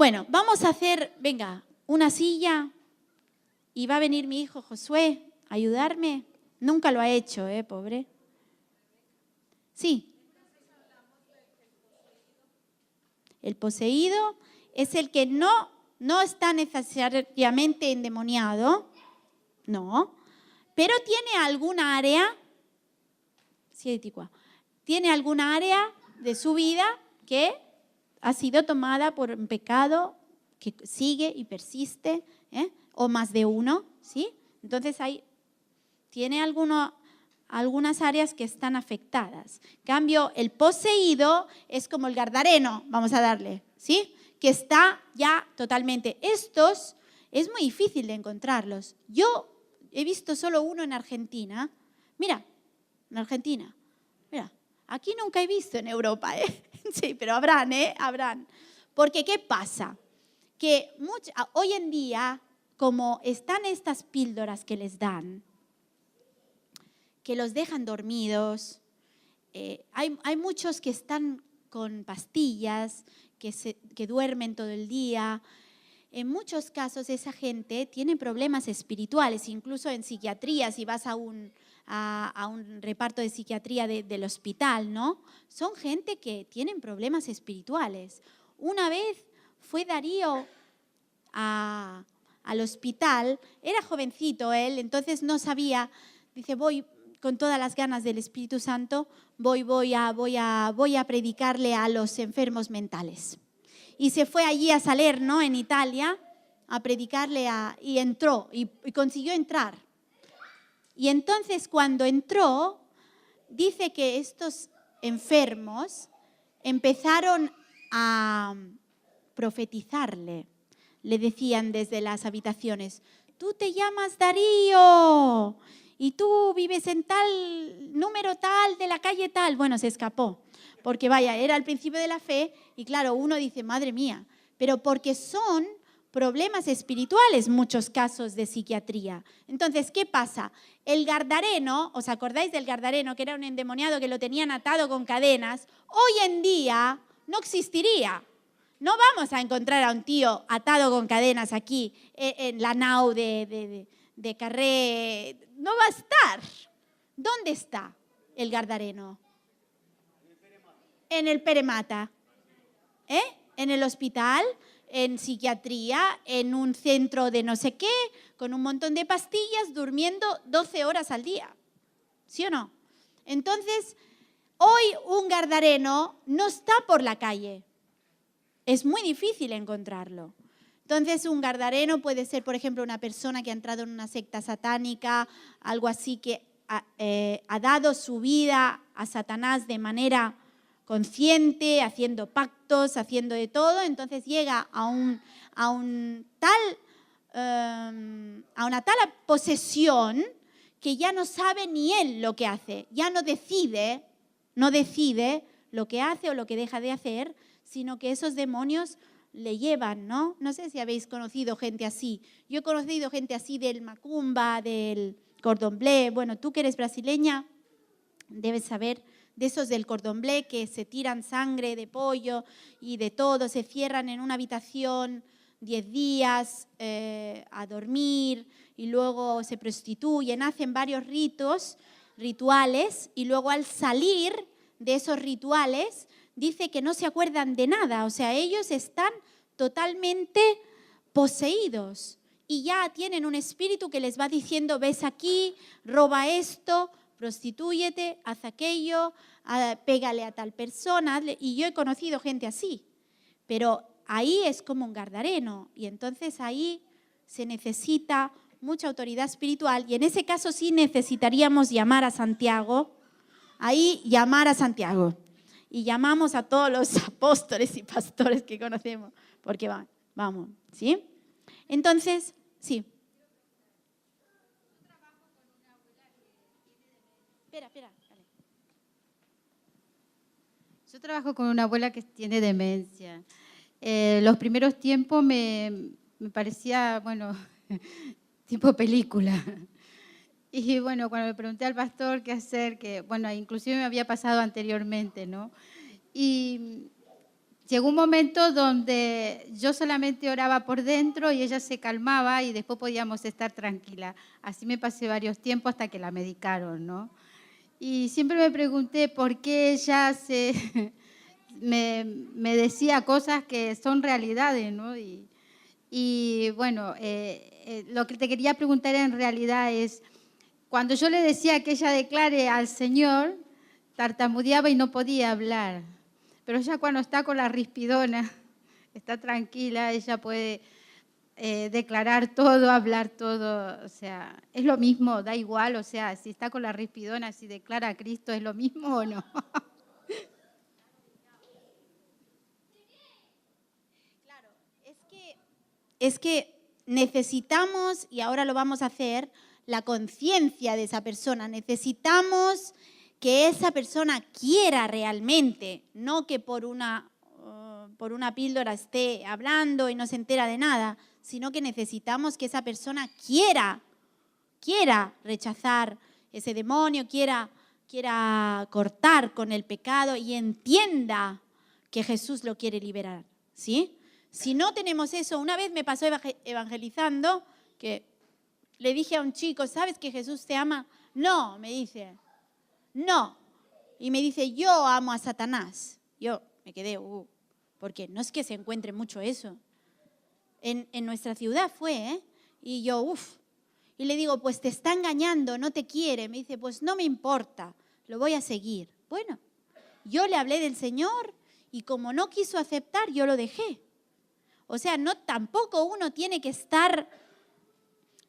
Bueno, vamos a hacer, venga, una silla y va a venir mi hijo Josué a ayudarme. Nunca lo ha hecho, pobre. Sí. El poseído es el que no está necesariamente endemoniado, no, pero tiene alguna área, tiene alguna área de su vida que ha sido tomada por un pecado que sigue y persiste, o más de uno, ¿sí? Entonces tiene algunas áreas que están afectadas. En cambio, el poseído es como el gadareno, vamos a darle, ¿sí? Que está ya totalmente. Estos es muy difícil de encontrarlos. Yo he visto solo uno en Argentina. Mira, en Argentina. Mira, aquí nunca he visto en Europa, Sí, pero habrán. Porque, ¿qué pasa? Que hoy en día, como están estas píldoras que les dan, que los dejan dormidos, hay muchos que están con pastillas, que duermen todo el día. En muchos casos esa gente tiene problemas espirituales, incluso en psiquiatría, si vas a un reparto de psiquiatría del hospital, ¿no? Son gente que tienen problemas espirituales. Una vez fue Darío al hospital, era jovencito él, entonces no sabía, dice, voy con todas las ganas del Espíritu Santo, voy a predicarle a los enfermos mentales. Y se fue allí a Salerno, en Italia, a predicarle y entró, y consiguió entrar. Y entonces cuando entró, dice que estos enfermos empezaron a profetizarle. Le decían desde las habitaciones, tú te llamas Darío y tú vives en tal, número tal, de la calle tal. Bueno, se escapó, porque vaya, era el principio de la fe y claro, uno dice, madre mía, pero porque son problemas espirituales muchos casos de psiquiatría. Entonces, ¿qué pasa? El gadareno, ¿os acordáis del gadareno, que era un endemoniado que lo tenían atado con cadenas? Hoy en día no existiría. No vamos a encontrar a un tío atado con cadenas aquí en la nau de Carré. No va a estar. ¿Dónde está el gadareno? En el Peremata. En el hospital, en psiquiatría, en un centro de no sé qué, con un montón de pastillas, durmiendo 12 horas al día. ¿Sí o no? Entonces, hoy un gadareno no está por la calle. Es muy difícil encontrarlo. Entonces, un gadareno puede ser, por ejemplo, una persona que ha entrado en una secta satánica, algo así que ha dado su vida a Satanás de manera consciente, haciendo pactos, haciendo de todo. Entonces llega a una tal posesión que ya no sabe ni él lo que hace, ya no decide lo que hace o lo que deja de hacer, sino que esos demonios le llevan, ¿no? No sé si habéis conocido gente así. Yo he conocido gente así del macumba, del cordomblé. Bueno, tú que eres brasileña, debes saber de esos del cordomblé que se tiran sangre de pollo y de todo, se cierran en una habitación 10 días a dormir y luego se prostituyen, hacen varios rituales y luego al salir de esos rituales dice que no se acuerdan de nada, o sea, ellos están totalmente poseídos y ya tienen un espíritu que les va diciendo, ves aquí, roba esto, prostitúyete, haz aquello, pégale a tal persona. Y yo he conocido gente así, pero ahí es como un gadareno y entonces ahí se necesita mucha autoridad espiritual y en ese caso sí necesitaríamos llamar a Santiago, y llamamos a todos los apóstoles y pastores que conocemos, porque vamos, ¿sí? Entonces, sí. Espera, dale. Yo trabajo con una abuela que tiene demencia. Los primeros tiempos me parecía, bueno, tipo película. Y bueno, cuando le pregunté al pastor qué hacer, que bueno, inclusive me había pasado anteriormente, ¿no? Y llegó un momento donde yo solamente oraba por dentro y ella se calmaba y después podíamos estar tranquilas. Así me pasé varios tiempos hasta que la medicaron, ¿no? Y siempre me pregunté por qué ella me decía cosas que son realidades, ¿no? Y bueno, lo que te quería preguntar en realidad es, cuando yo le decía que ella declare al Señor, tartamudeaba y no podía hablar. Pero ya cuando está con la rispidona, está tranquila, ella puede declarar todo, hablar todo. O sea, es lo mismo, da igual. O sea, si está con la rispidona, si declara a Cristo, ¿es lo mismo o no? Claro, es que necesitamos, y ahora lo vamos a hacer, la conciencia de esa persona. Necesitamos que esa persona quiera realmente, no que por una píldora esté hablando y no se entera de nada, sino que necesitamos que esa persona quiera rechazar ese demonio, quiera cortar con el pecado y entienda que Jesús lo quiere liberar, ¿sí? Si no tenemos eso, una vez me pasó evangelizando que le dije a un chico, ¿sabes que Jesús te ama? No, me dice, no. Y me dice, yo amo a Satanás. Yo me quedé, porque no es que se encuentre mucho eso. En nuestra ciudad fue, ¿eh? Y yo, Y le digo, pues te está engañando, no te quiere. Me dice, pues no me importa, lo voy a seguir. Bueno, yo le hablé del Señor y como no quiso aceptar, yo lo dejé. O sea, no, tampoco uno tiene que estar...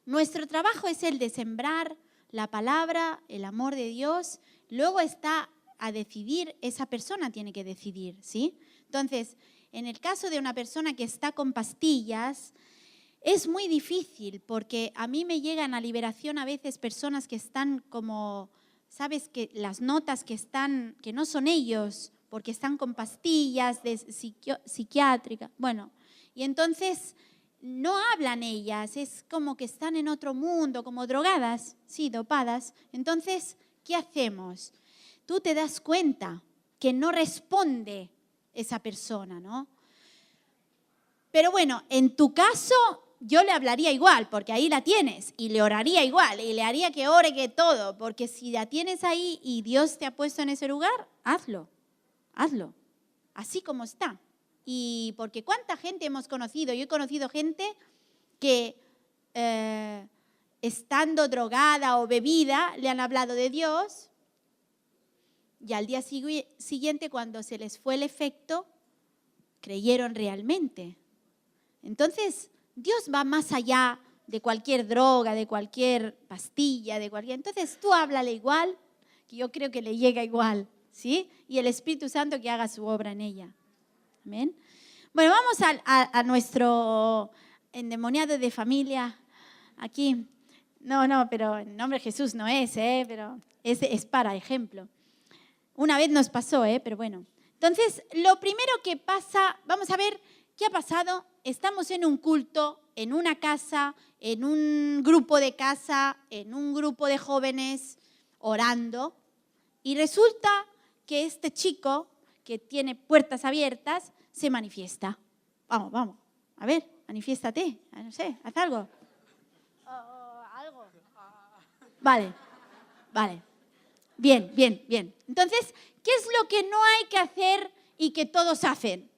Nuestro trabajo es el de sembrar la palabra, el amor de Dios. Luego está a decidir, esa persona tiene que decidir, ¿sí? Entonces, en el caso de una persona que está con pastillas, es muy difícil porque a mí me llegan a liberación a veces personas que están como, ¿sabes? Que las notas que no son ellos, porque están con pastillas de psiquiátrica. Bueno, y entonces no hablan ellas, es como que están en otro mundo, como drogadas, sí, dopadas. Entonces, ¿qué hacemos? Tú te das cuenta que no responde esa persona, ¿no? Pero bueno, en tu caso yo le hablaría igual, porque ahí la tienes, y le oraría igual, y le haría que ore, que todo, porque si la tienes ahí y Dios te ha puesto en ese lugar, hazlo, así como está. Y porque cuánta gente hemos conocido, yo he conocido gente que estando drogada o bebida le han hablado de Dios y al día siguiente cuando se les fue el efecto, creyeron realmente. Entonces, Dios va más allá de cualquier droga, de cualquier pastilla, Entonces, tú háblale igual, que yo creo que le llega igual, ¿sí? Y el Espíritu Santo que haga su obra en ella. Amén. Bueno, vamos a nuestro endemoniado de familia aquí. No, pero en nombre de Jesús no es, pero es para ejemplo. Una vez nos pasó, pero bueno. Entonces, lo primero que pasa, vamos a ver qué ha pasado. Estamos en un culto, en una casa, en un grupo de casa, en un grupo de jóvenes, orando. Y resulta que este chico, que tiene puertas abiertas, se manifiesta. Vamos. A ver, manifiéstate. No sé, haz algo. Algo. Vale. Bien. Entonces, ¿qué es lo que no hay que hacer y que todos hacen?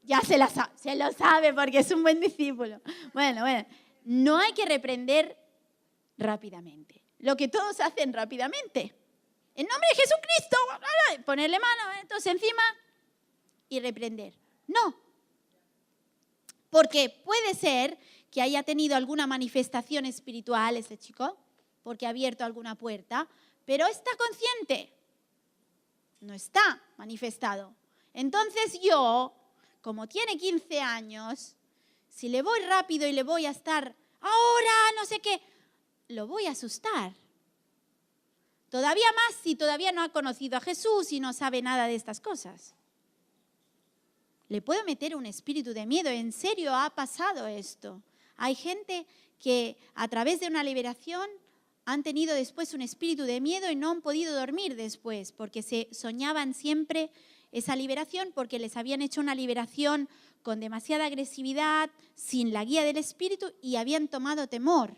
Ya se lo sabe porque es un buen discípulo. Bueno, no hay que reprender rápidamente. Lo que todos hacen rápidamente. En nombre de Jesucristo, ponerle mano, entonces encima y reprender. No. Porque puede ser que haya tenido alguna manifestación espiritual ese chico, porque ha abierto alguna puerta, pero está consciente. No está manifestado. Entonces yo, como tiene 15 años, si le voy rápido y le voy a estar, ahora no sé qué, lo voy a asustar. Todavía más si todavía no ha conocido a Jesús y no sabe nada de estas cosas. Le puedo meter un espíritu de miedo. En serio ha pasado esto. Hay gente que a través de una liberación han tenido después un espíritu de miedo y no han podido dormir después, porque se soñaban siempre esa liberación, porque les habían hecho una liberación con demasiada agresividad, sin la guía del espíritu, y habían tomado temor.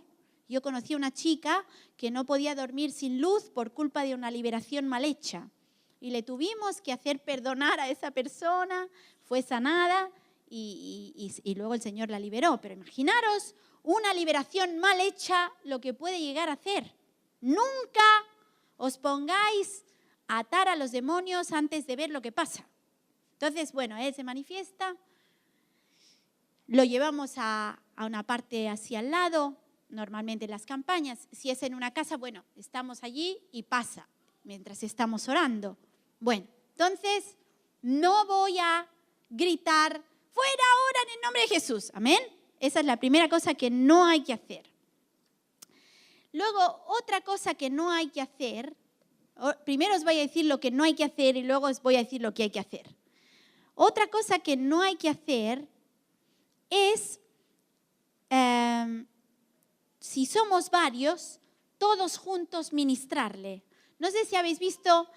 Yo conocí a una chica que no podía dormir sin luz por culpa de una liberación mal hecha. Y le tuvimos que hacer perdonar a esa persona, fue sanada y luego el Señor la liberó. Pero imaginaros una liberación mal hecha, lo que puede llegar a hacer. Nunca os pongáis a atar a los demonios antes de ver lo que pasa. Entonces, bueno, él se manifiesta, lo llevamos a una parte hacia al lado, normalmente en las campañas. Si es en una casa, bueno, estamos allí y pasa mientras estamos orando. Bueno, entonces no voy a gritar, fuera ahora en el nombre de Jesús. Amén. Esa es la primera cosa que no hay que hacer. Luego, otra cosa que no hay que hacer, primero os voy a decir lo que no hay que hacer y luego os voy a decir lo que hay que hacer. Otra cosa que no hay que hacer es, si somos varios, todos juntos ministrarle. No sé si habéis visto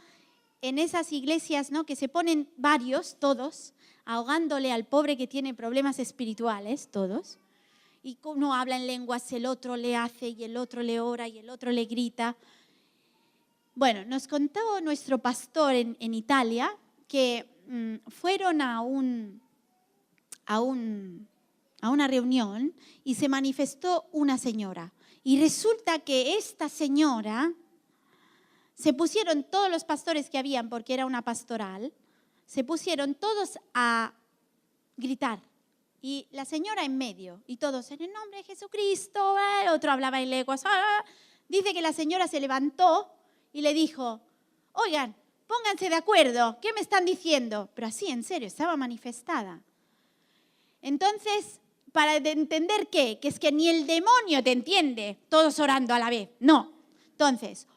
en esas iglesias, ¿no?, que se ponen varios, todos, ahogándole al pobre que tiene problemas espirituales, todos. Y uno habla en lenguas, el otro le hace y el otro le ora y el otro le grita. Bueno, nos contó nuestro pastor en Italia que fueron a una reunión y se manifestó una señora. Y resulta que esta señora, se pusieron todos los pastores que habían, porque era una pastoral, se pusieron todos a gritar. Y la señora en medio, y todos en el nombre de Jesucristo, el otro hablaba en lenguas. Dice que la señora se levantó y le dijo, oigan, pónganse de acuerdo, ¿qué me están diciendo? Pero así, en serio, estaba manifestada. Entonces, para entender que es que ni el demonio te entiende, todos orando a la vez, no. Entonces,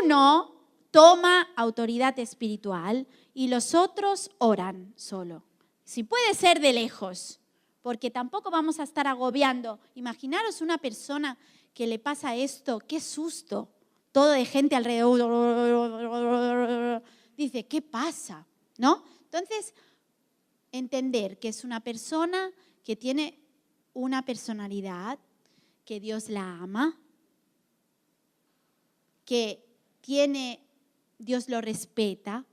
uno toma autoridad espiritual y los otros oran solo. Si puede ser de lejos, porque tampoco vamos a estar agobiando. Imaginaros una persona que le pasa esto, qué susto, todo de gente alrededor. Dice, ¿qué pasa? ¿No? Entonces, entender que es una persona que tiene una personalidad, que Dios la ama, que Dios lo respeta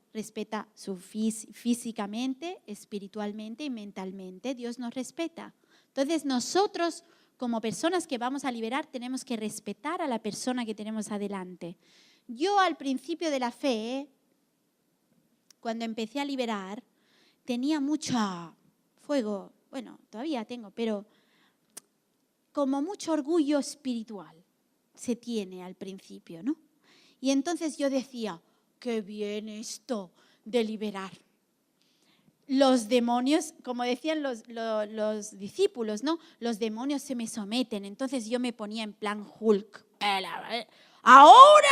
físicamente, espiritualmente y mentalmente. Dios nos respeta. Entonces nosotros, como personas que vamos a liberar, tenemos que respetar a la persona que tenemos adelante. Yo al principio de la fe, cuando empecé a liberar, tenía mucho fuego, bueno, todavía tengo, pero como mucho orgullo espiritual se tiene al principio, ¿no? Y entonces yo decía, qué bien esto de liberar. Los demonios, como decían los discípulos, ¿no? Los demonios se me someten. Entonces yo me ponía en plan Hulk. ¡Ahora!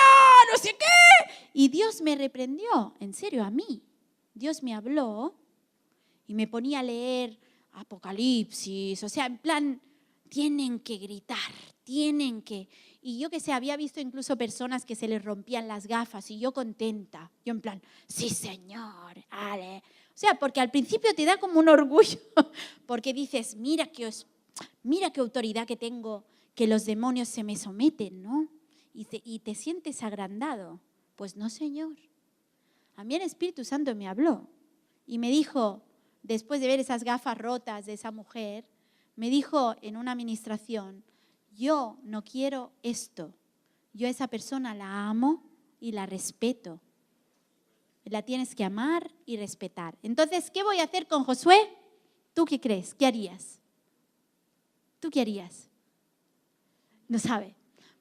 ¡No sé qué! Y Dios me reprendió, en serio, a mí. Dios me habló y me ponía a leer Apocalipsis. O sea, en plan, tienen que gritar, tienen que... Y yo que sé, había visto incluso personas que se les rompían las gafas y yo contenta. Yo en plan, sí señor, ale. O sea, porque al principio te da como un orgullo, porque dices, mira qué autoridad que tengo, que los demonios se me someten, ¿no? Y te sientes agrandado. Pues no, Señor. A mí el Espíritu Santo me habló y me dijo, después de ver esas gafas rotas de esa mujer, me dijo en una administración, yo no quiero esto. Yo a esa persona la amo y la respeto. La tienes que amar y respetar. Entonces, ¿qué voy a hacer con Josué? ¿Tú qué crees? ¿Qué harías? ¿Tú qué harías? No sabe.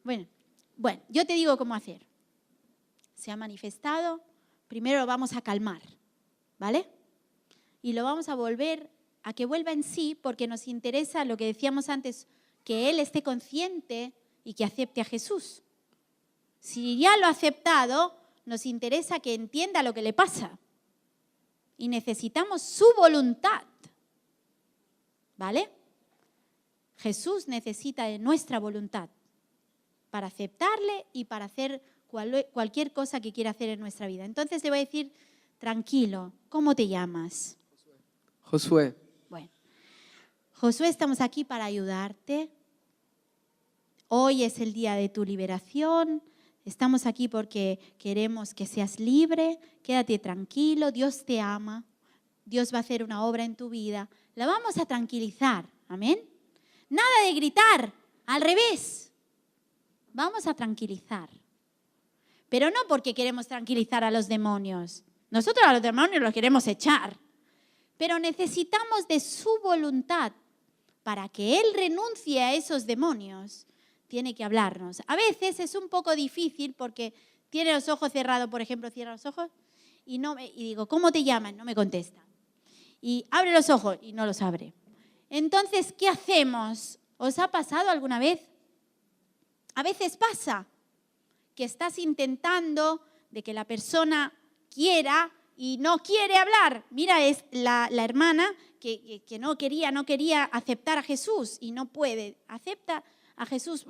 Bueno, yo te digo cómo hacer. Se ha manifestado, primero lo vamos a calmar, ¿vale? Y lo vamos a volver a que vuelva en sí, porque nos interesa lo que decíamos antes, que él esté consciente y que acepte a Jesús. Si ya lo ha aceptado, nos interesa que entienda lo que le pasa. Y necesitamos su voluntad. ¿Vale? Jesús necesita de nuestra voluntad. para aceptarle y para hacer cualquier cosa que quiera hacer en nuestra vida. Entonces le voy a decir, tranquilo, ¿cómo te llamas? Josué. Bueno, Josué, estamos aquí para ayudarte. Hoy es el día de tu liberación. Estamos aquí porque queremos que seas libre. Quédate tranquilo, Dios te ama. Dios va a hacer una obra en tu vida. La vamos a tranquilizar, amén. Nada de gritar, al revés. Vamos a tranquilizar. Pero no porque queremos tranquilizar a los demonios. Nosotros a los demonios los queremos echar. Pero necesitamos de su voluntad para que Él renuncie a esos demonios. Tiene que hablarnos. A veces es un poco difícil porque tiene los ojos cerrados, por ejemplo, cierra los ojos y digo, ¿cómo te llaman? No me contesta. Y abre los ojos y no los abre. Entonces, ¿qué hacemos? ¿Os ha pasado alguna vez? A veces pasa que estás intentando de que la persona quiera y no quiere hablar. Mira, es la hermana que no quería aceptar a Jesús y no puede. Acepta a Jesús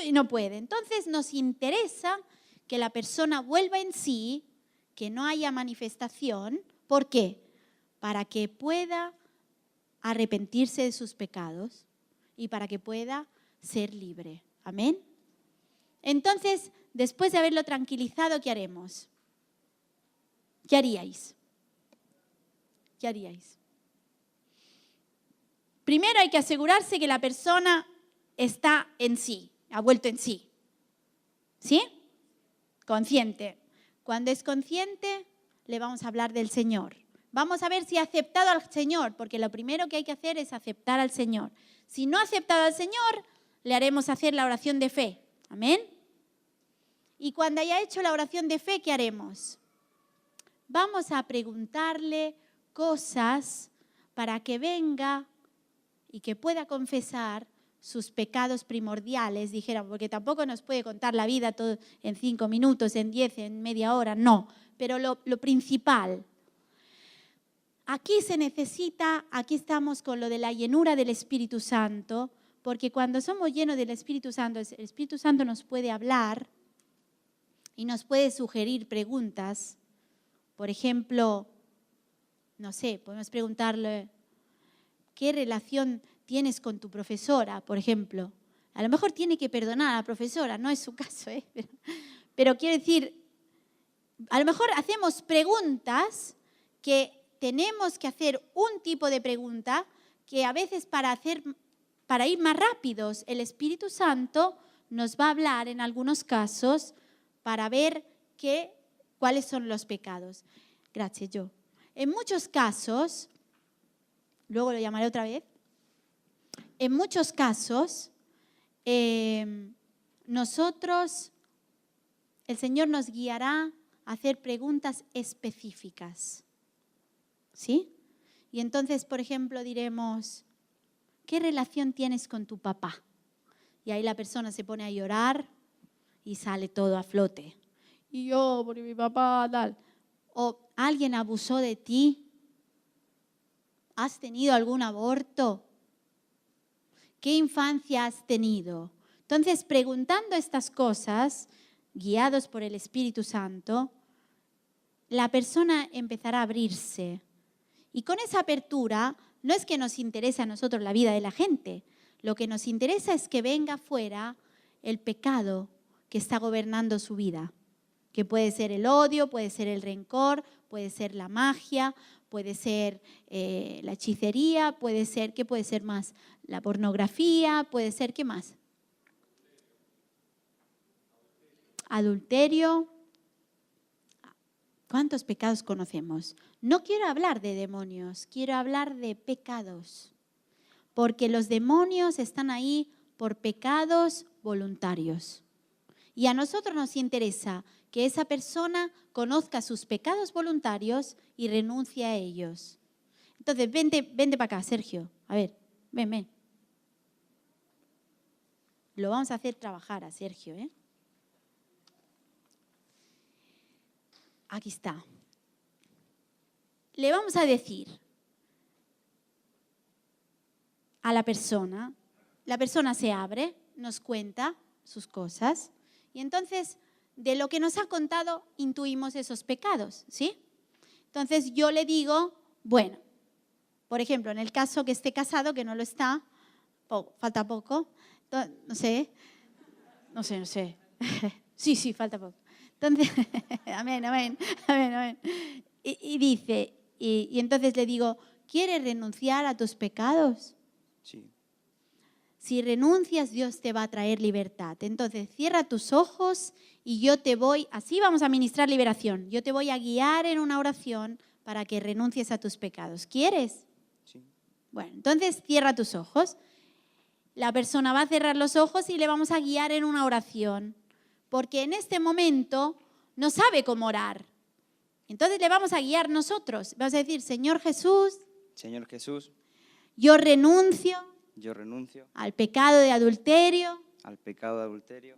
y no puede. Entonces nos interesa que la persona vuelva en sí, que no haya manifestación. ¿Por qué? Para que pueda arrepentirse de sus pecados y para que pueda ser libre. Amén. Entonces, después de haberlo tranquilizado, ¿qué haremos? ¿Qué haríais? ¿Qué haríais? Primero hay que asegurarse que la persona está en sí, ha vuelto en sí. ¿Sí? Consciente. Cuando es consciente, le vamos a hablar del Señor. Vamos a ver si ha aceptado al Señor, porque lo primero que hay que hacer es aceptar al Señor. Si no ha aceptado al Señor, le haremos hacer la oración de fe. Amén. Y cuando haya hecho la oración de fe, ¿qué haremos? Vamos a preguntarle cosas para que venga y que pueda confesar sus pecados primordiales, dijeron, porque tampoco nos puede contar la vida todo en 5 minutos, en 10, en media hora, no. Pero lo principal. Aquí se necesita, aquí estamos con lo de la llenura del Espíritu Santo, porque cuando somos llenos del Espíritu Santo, el Espíritu Santo nos puede hablar y nos puede sugerir preguntas. Por ejemplo, no sé, podemos preguntarle, ¿qué relación tienes con tu profesora, por ejemplo? A lo mejor tiene que perdonar a la profesora, no es su caso, pero quiero decir, a lo mejor hacemos preguntas que tenemos que hacer un tipo de pregunta que a veces para ir más rápidos, el Espíritu Santo nos va a hablar en algunos casos para ver cuáles son los pecados. Gracias, yo. En muchos casos, luego lo llamaré otra vez, en muchos casos, nosotros, el Señor nos guiará a hacer preguntas específicas. ¿Sí? Y entonces, por ejemplo, diremos, ¿qué relación tienes con tu papá? Y ahí la persona se pone a llorar y sale todo a flote. Y yo, porque mi papá, tal. O alguien abusó de ti. ¿Has tenido algún aborto? ¿Qué infancia has tenido? Entonces, preguntando estas cosas, guiados por el Espíritu Santo, la persona empezará a abrirse. Y con esa apertura, no es que nos interese a nosotros la vida de la gente. Lo que nos interesa es que venga fuera el pecado que está gobernando su vida. Que puede ser el odio, puede ser el rencor, puede ser la magia, puede ser la hechicería, puede ser, ¿qué puede ser más? La pornografía, puede ser, ¿qué más? Adulterio. ¿Cuántos pecados conocemos? No quiero hablar de demonios, quiero hablar de pecados. Porque los demonios están ahí por pecados voluntarios. Y a nosotros nos interesa que esa persona conozca sus pecados voluntarios y renuncie a ellos. Entonces, vente para acá, Sergio. A ver, ven. Lo vamos a hacer trabajar a Sergio, ¿eh? Aquí está. Le vamos a decir a la persona se abre, nos cuenta sus cosas. Y entonces, de lo que nos ha contado, intuimos esos pecados, ¿sí? Entonces, yo le digo, bueno, por ejemplo, en el caso que esté casado, que no lo está, falta poco, no sé. Sí, falta poco. Entonces, amén. Y dice, y entonces le digo, ¿quieres renunciar a tus pecados? Sí. Si renuncias, Dios te va a traer libertad. Entonces, cierra tus ojos y yo te voy, así vamos a ministrar liberación. Yo te voy a guiar en una oración para que renuncies a tus pecados. ¿Quieres? Sí. Bueno, entonces cierra tus ojos. La persona va a cerrar los ojos y le vamos a guiar en una oración, porque en este momento no sabe cómo orar. Entonces le vamos a guiar nosotros. Vamos a decir, Señor Jesús, yo renuncio al pecado de adulterio,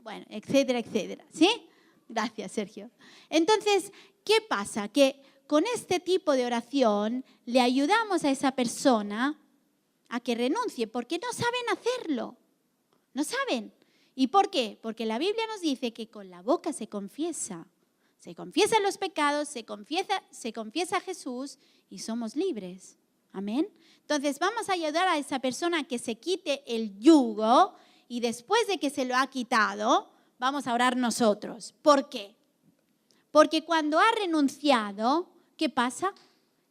bueno, etcétera. ¿Sí? Gracias, Sergio. Entonces, ¿qué pasa? Que con este tipo de oración le ayudamos a esa persona a que renuncie, porque no saben hacerlo. No saben. ¿Y por qué? Porque la Biblia nos dice que con la boca se confiesan los pecados, se confiesa a Jesús y somos libres. Amén. Entonces vamos a ayudar a esa persona a que se quite el yugo y después de que se lo ha quitado, vamos a orar nosotros. ¿Por qué? Porque cuando ha renunciado, ¿qué pasa?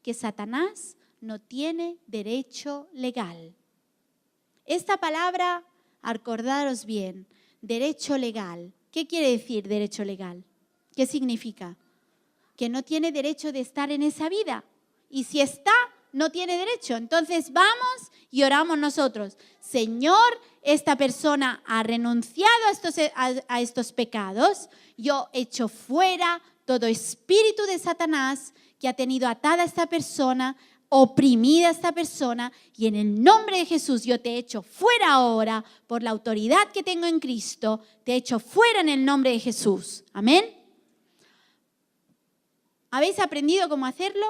Que Satanás no tiene derecho legal. Esta palabra, acordaros bien, derecho legal. ¿Qué quiere decir derecho legal? ¿Qué significa? Que no tiene derecho de estar en esa vida. Y si está, no tiene derecho. Entonces vamos y oramos nosotros. Señor, esta persona ha renunciado a estos pecados. Yo echo fuera todo espíritu de Satanás que ha tenido atada a esta persona, oprimida a esta persona, y en el nombre de Jesús yo te echo fuera ahora por la autoridad que tengo en Cristo, te echo fuera en el nombre de Jesús. Amén. ¿Habéis aprendido cómo hacerlo?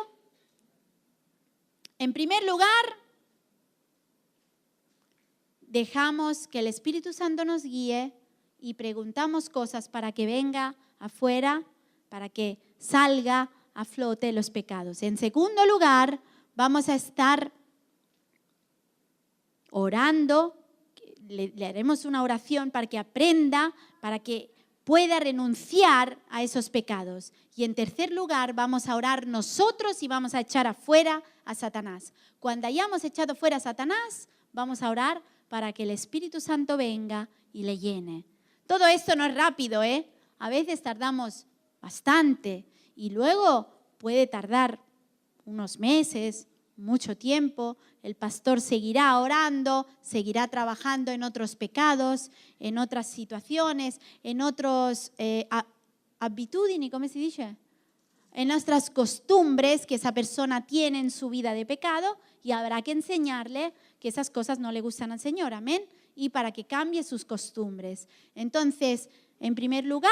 En primer lugar, dejamos que el Espíritu Santo nos guíe y preguntamos cosas para que venga afuera, para que salga a flote los pecados. En segundo lugar, vamos a estar orando, le haremos una oración para que aprenda, para que pueda renunciar a esos pecados. Y en tercer lugar, vamos a orar nosotros y vamos a echar afuera a Satanás. Cuando hayamos echado fuera a Satanás, vamos a orar para que el Espíritu Santo venga y le llene. Todo esto no es rápido, ¿eh? A veces tardamos bastante y luego puede tardar unos meses, mucho tiempo. El pastor seguirá orando, seguirá trabajando en otros pecados, en otras situaciones, en otros abitudini, ¿cómo se dice? En nuestras costumbres que esa persona tiene en su vida de pecado, y habrá que enseñarle que esas cosas no le gustan al Señor, amén, y para que cambie sus costumbres. Entonces, en primer lugar,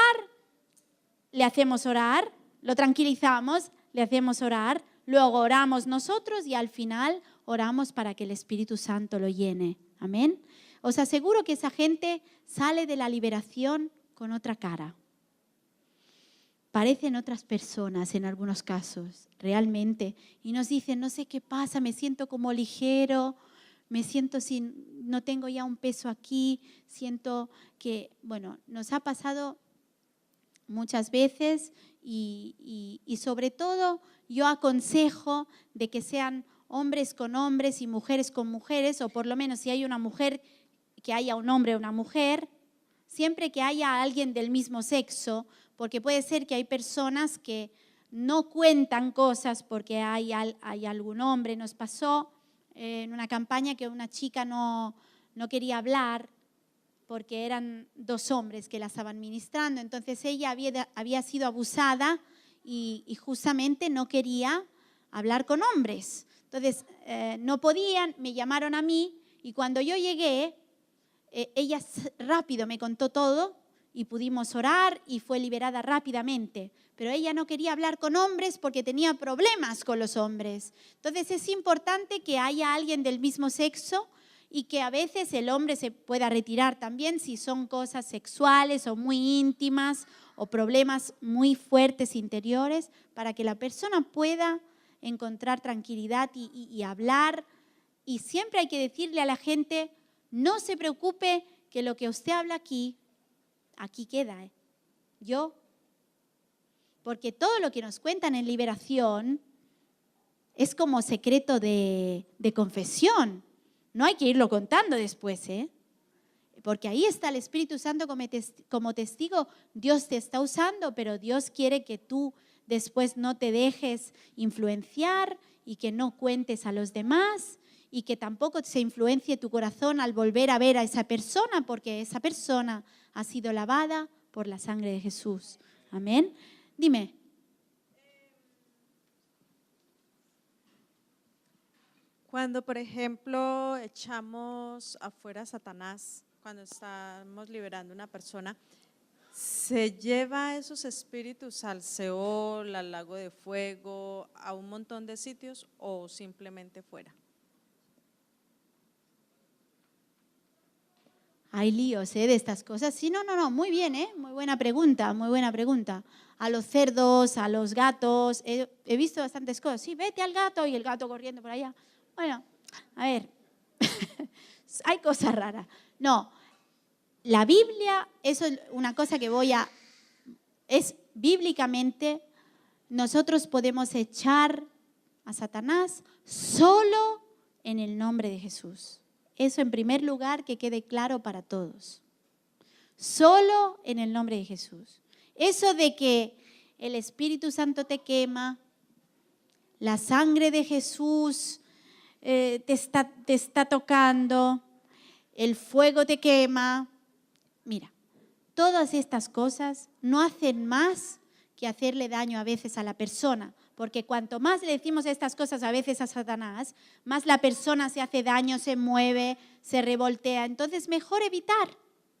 le hacemos orar, lo tranquilizamos, le hacemos orar, luego oramos nosotros y al final oramos para que el Espíritu Santo lo llene. Amén. Os aseguro que esa gente sale de la liberación con otra cara. Parecen otras personas en algunos casos, realmente. Y nos dicen, no sé qué pasa, me siento como ligero, me siento no tengo ya un peso aquí, siento que, bueno, nos ha pasado muchas veces y sobre todo yo aconsejo de que sean hombres con hombres y mujeres con mujeres, o por lo menos si hay una mujer, que haya un hombre o una mujer, siempre que haya alguien del mismo sexo, porque puede ser que hay personas que no cuentan cosas porque hay algún hombre. Nos pasó en una campaña que una chica no quería hablar porque eran dos hombres que la estaban ministrando. Entonces ella había sido abusada y justamente no quería hablar con hombres. Entonces no podían, me llamaron a mí y cuando yo llegué, ella rápido me contó todo y pudimos orar y fue liberada rápidamente. Pero ella no quería hablar con hombres porque tenía problemas con los hombres. Entonces es importante que haya alguien del mismo sexo y que a veces el hombre se pueda retirar también si son cosas sexuales o muy íntimas o problemas muy fuertes interiores, para que la persona pueda encontrar tranquilidad y hablar. Y siempre hay que decirle a la gente, no se preocupe que lo que usted habla aquí queda. Porque todo lo que nos cuentan en liberación es como secreto de confesión. No hay que irlo contando después, porque ahí está el Espíritu Santo como testigo. Dios te está usando, pero Dios quiere que tú después no te dejes influenciar y que no cuentes a los demás y que tampoco se influencie tu corazón al volver a ver a esa persona, porque esa persona ha sido lavada por la sangre de Jesús. Amén. Dime. Cuando, por ejemplo, echamos afuera a Satanás, cuando estamos liberando a una persona, ¿se lleva esos espíritus al Seol, al lago de fuego, a un montón de sitios o simplemente fuera? Hay líos de estas cosas. Sí, no, muy bien, muy buena pregunta, muy buena pregunta. A los cerdos, a los gatos, he visto bastantes cosas. Sí, vete al gato y el gato corriendo por allá. Bueno, a ver, hay cosas raras. No, la Biblia, eso es una cosa que es bíblicamente, nosotros podemos echar a Satanás solo en el nombre de Jesús. Eso en primer lugar, que quede claro para todos. Solo en el nombre de Jesús. Eso de que el Espíritu Santo te quema, la sangre de Jesús te está tocando, el fuego te quema. Mira, todas estas cosas no hacen más que hacerle daño a veces a la persona, porque cuanto más le decimos estas cosas a veces a Satanás, más la persona se hace daño, se mueve, se revoltea. Entonces, mejor evitar,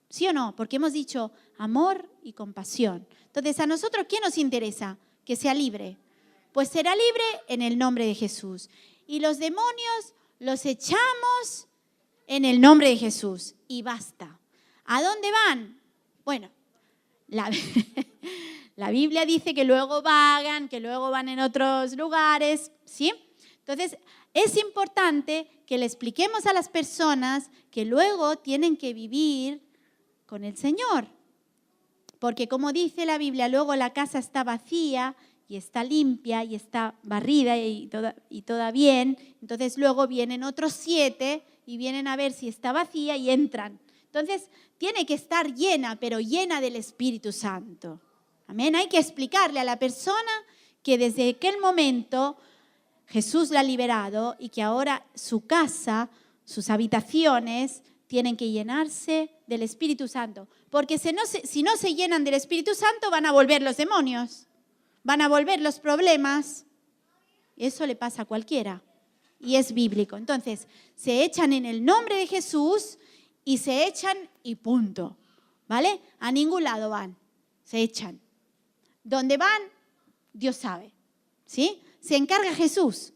¿sí o no? Porque hemos dicho amor y compasión. Entonces, ¿a nosotros qué nos interesa? Que sea libre. Pues será libre en el nombre de Jesús. Y los demonios los echamos en el nombre de Jesús. Y basta. ¿A dónde van? Bueno, la Biblia dice que luego vagan, que luego van en otros lugares, ¿sí? Entonces, es importante que le expliquemos a las personas que luego tienen que vivir con el Señor. Porque como dice la Biblia, luego la casa está vacía y está limpia y está barrida y toda bien. Entonces luego vienen otros 7 y vienen a ver si está vacía y entran. Entonces tiene que estar llena, pero llena del Espíritu Santo. Amén. Hay que explicarle a la persona que desde aquel momento Jesús la ha liberado y que ahora su casa, sus habitaciones, tienen que llenarse del Espíritu Santo. Porque si no se llenan del Espíritu Santo, van a volver los demonios, van a volver los problemas. Eso le pasa a cualquiera y es bíblico. Entonces, se echan en el nombre de Jesús y se echan y punto. ¿Vale? A ningún lado van, se echan. ¿Dónde van? Dios sabe. ¿Sí? Se encarga Jesús.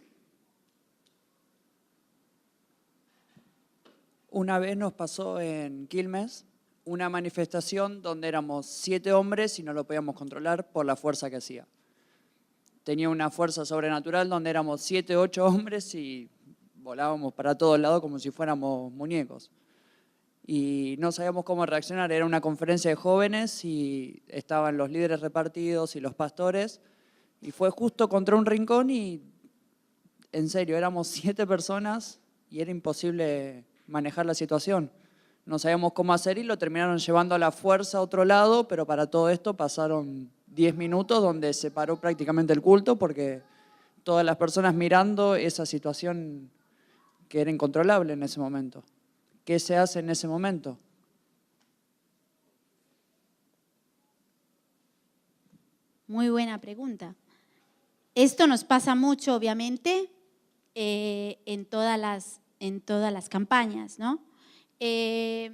Una vez nos pasó en Quilmes una manifestación donde éramos 7 hombres y no lo podíamos controlar por la fuerza que hacía. Tenía una fuerza sobrenatural donde éramos 7, 8 hombres y volábamos para todos lados como si fuéramos muñecos. Y no sabíamos cómo reaccionar. Era una conferencia de jóvenes y estaban los líderes repartidos y los pastores. Y fue justo contra un rincón y, en serio, éramos 7 personas y era imposible manejar la situación. No sabíamos cómo hacer y lo terminaron llevando a la fuerza a otro lado, pero para todo esto pasaron 10 minutos donde se paró prácticamente el culto porque todas las personas mirando esa situación que era incontrolable en ese momento. ¿Qué se hace en ese momento? Muy buena pregunta. Esto nos pasa mucho, obviamente, en todas las campañas, ¿no? ¿Qué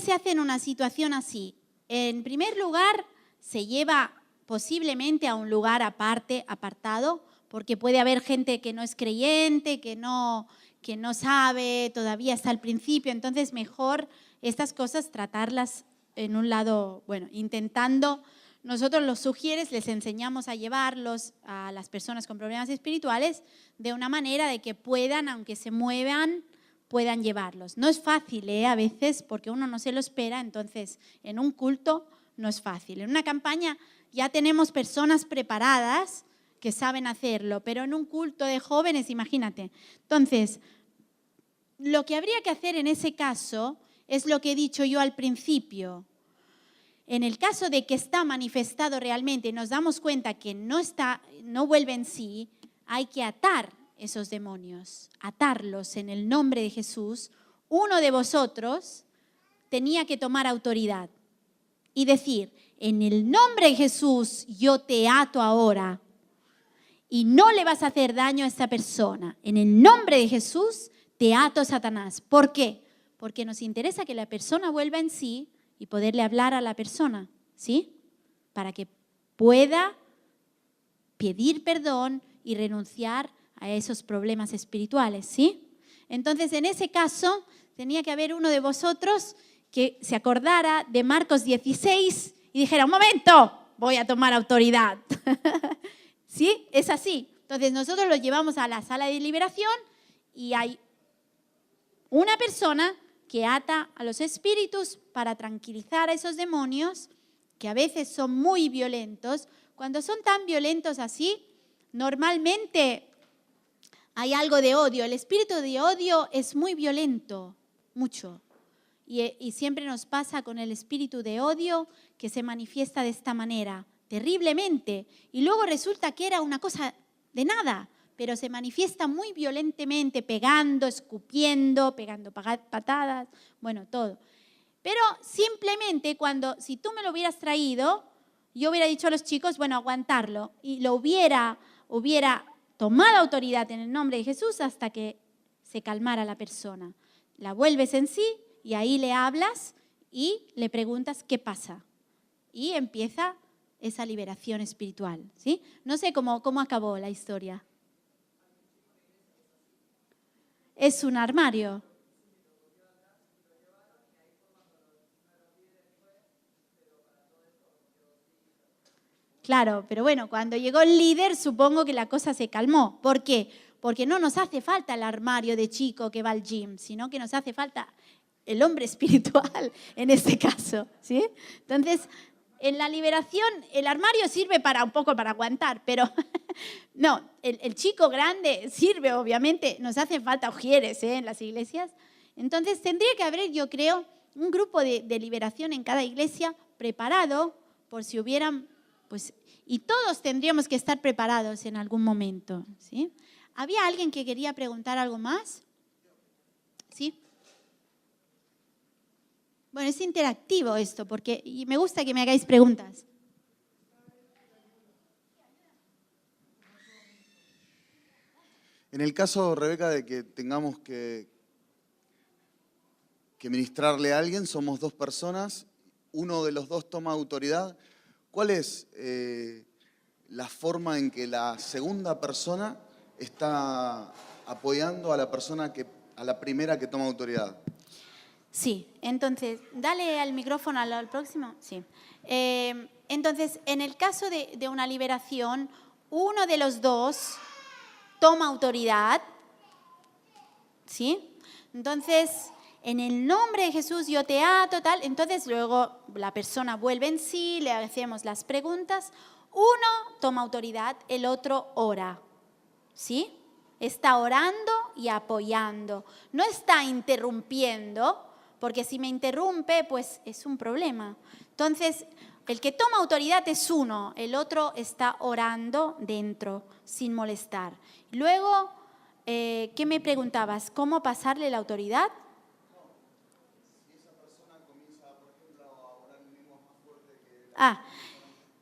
se hace en una situación así? En primer lugar, se lleva posiblemente a un lugar aparte, apartado, porque puede haber gente que no es creyente, que no que no sabe, todavía está al principio, entonces mejor estas cosas tratarlas en un lado, bueno, intentando, nosotros los sugieres les enseñamos a llevarlos a las personas con problemas espirituales de una manera de que puedan, aunque se muevan, puedan llevarlos. No es fácil, a veces, porque uno no se lo espera, entonces en un culto no es fácil. En una campaña ya tenemos personas preparadas que saben hacerlo, pero en un culto de jóvenes, imagínate. Entonces, lo que habría que hacer en ese caso es lo que he dicho yo al principio. En el caso de que está manifestado realmente y nos damos cuenta que no vuelve en sí, hay que atar esos demonios, atarlos en el nombre de Jesús. Uno de vosotros tenía que tomar autoridad y decir, en el nombre de Jesús yo te ato ahora y no le vas a hacer daño a esta persona. En el nombre de Jesús te ato, Satanás. ¿Por qué? Porque nos interesa que la persona vuelva en sí y poderle hablar a la persona, ¿sí? Para que pueda pedir perdón y renunciar a esos problemas espirituales, ¿sí? Entonces, en ese caso, tenía que haber uno de vosotros que se acordara de Marcos 16 y dijera, un momento, voy a tomar autoridad. ¿Sí? Es así. Entonces, nosotros lo llevamos a la sala de liberación y hay una persona que ata a los espíritus para tranquilizar a esos demonios que a veces son muy violentos. Cuando son tan violentos así, normalmente hay algo de odio. El espíritu de odio es muy violento, mucho. Y siempre nos pasa con el espíritu de odio que se manifiesta de esta manera, terriblemente. Y luego resulta que era una cosa de nada, pero se manifiesta muy violentamente, pegando, escupiendo, pegando patadas, bueno, todo. Pero simplemente si tú me lo hubieras traído, yo hubiera dicho a los chicos, bueno, aguantarlo. Y lo hubiera tomado autoridad en el nombre de Jesús hasta que se calmara la persona. La vuelves en sí y ahí le hablas y le preguntas qué pasa. Y empieza esa liberación espiritual, ¿sí? No sé cómo acabó la historia. Es un armario. Claro, pero bueno, cuando llegó el líder supongo que la cosa se calmó. ¿Por qué? Porque no nos hace falta el armario de chico que va al gym, sino que nos hace falta el hombre espiritual en este caso, ¿sí? Entonces, en la liberación, el armario sirve un poco para aguantar, pero no, el chico grande sirve, obviamente, nos hacen falta ujieres en las iglesias. Entonces, tendría que haber, yo creo, un grupo de liberación en cada iglesia preparado por si hubieran, pues, y todos tendríamos que estar preparados en algún momento, ¿sí? ¿Había alguien que quería preguntar algo más? ¿Sí? Bueno, es interactivo esto, y me gusta que me hagáis preguntas. En el caso, Rebeca, de que tengamos que ministrarle a alguien, somos dos personas, uno de los dos toma autoridad. ¿Cuál es la forma en que la segunda persona está apoyando a la primera que toma autoridad? Sí, entonces, dale al micrófono al próximo. Sí. Entonces, en el caso de una liberación, uno de los dos toma autoridad, ¿sí? Entonces, en el nombre de Jesús yo te ato, tal. Entonces, luego la persona vuelve en sí, le hacemos las preguntas. Uno toma autoridad, el otro ora, ¿sí? Está orando y apoyando. No está interrumpiendo, porque si me interrumpe, pues es un problema. Entonces, el que toma autoridad es uno, el otro está orando dentro, sin molestar. Luego, ¿qué me preguntabas? ¿Cómo pasarle la autoridad? Si esa persona comienza, por ejemplo, a orar en lenguas más fuerte que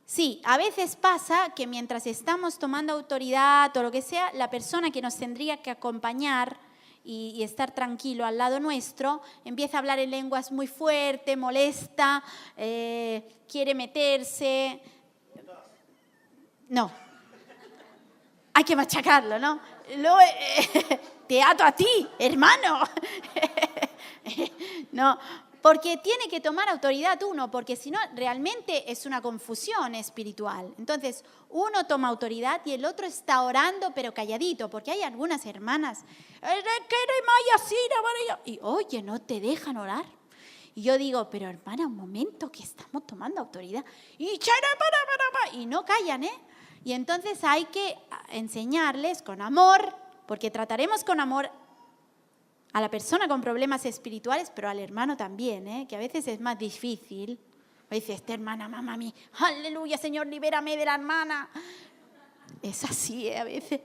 Sí, a veces pasa que mientras estamos tomando autoridad o lo que sea, la persona que nos tendría que acompañar y estar tranquilo al lado nuestro, empieza a hablar en lenguas muy fuerte, molesta, quiere meterse. No, hay que machacarlo, ¿no? te ato a ti, hermano. No, porque tiene que tomar autoridad uno, porque si no, realmente es una confusión espiritual. Entonces, uno toma autoridad y el otro está orando, pero calladito, porque hay algunas hermanas, y oye, no te dejan orar. Y yo digo, pero hermana, un momento, que estamos tomando autoridad. Y no callan, ¿eh? Y entonces hay que enseñarles con amor, porque trataremos con amor a la persona con problemas espirituales, pero al hermano también, ¿eh? Que a veces es más difícil. Dice, esta hermana, mamá mía, aleluya, Señor, libérame de la hermana. Es así, ¿eh? A veces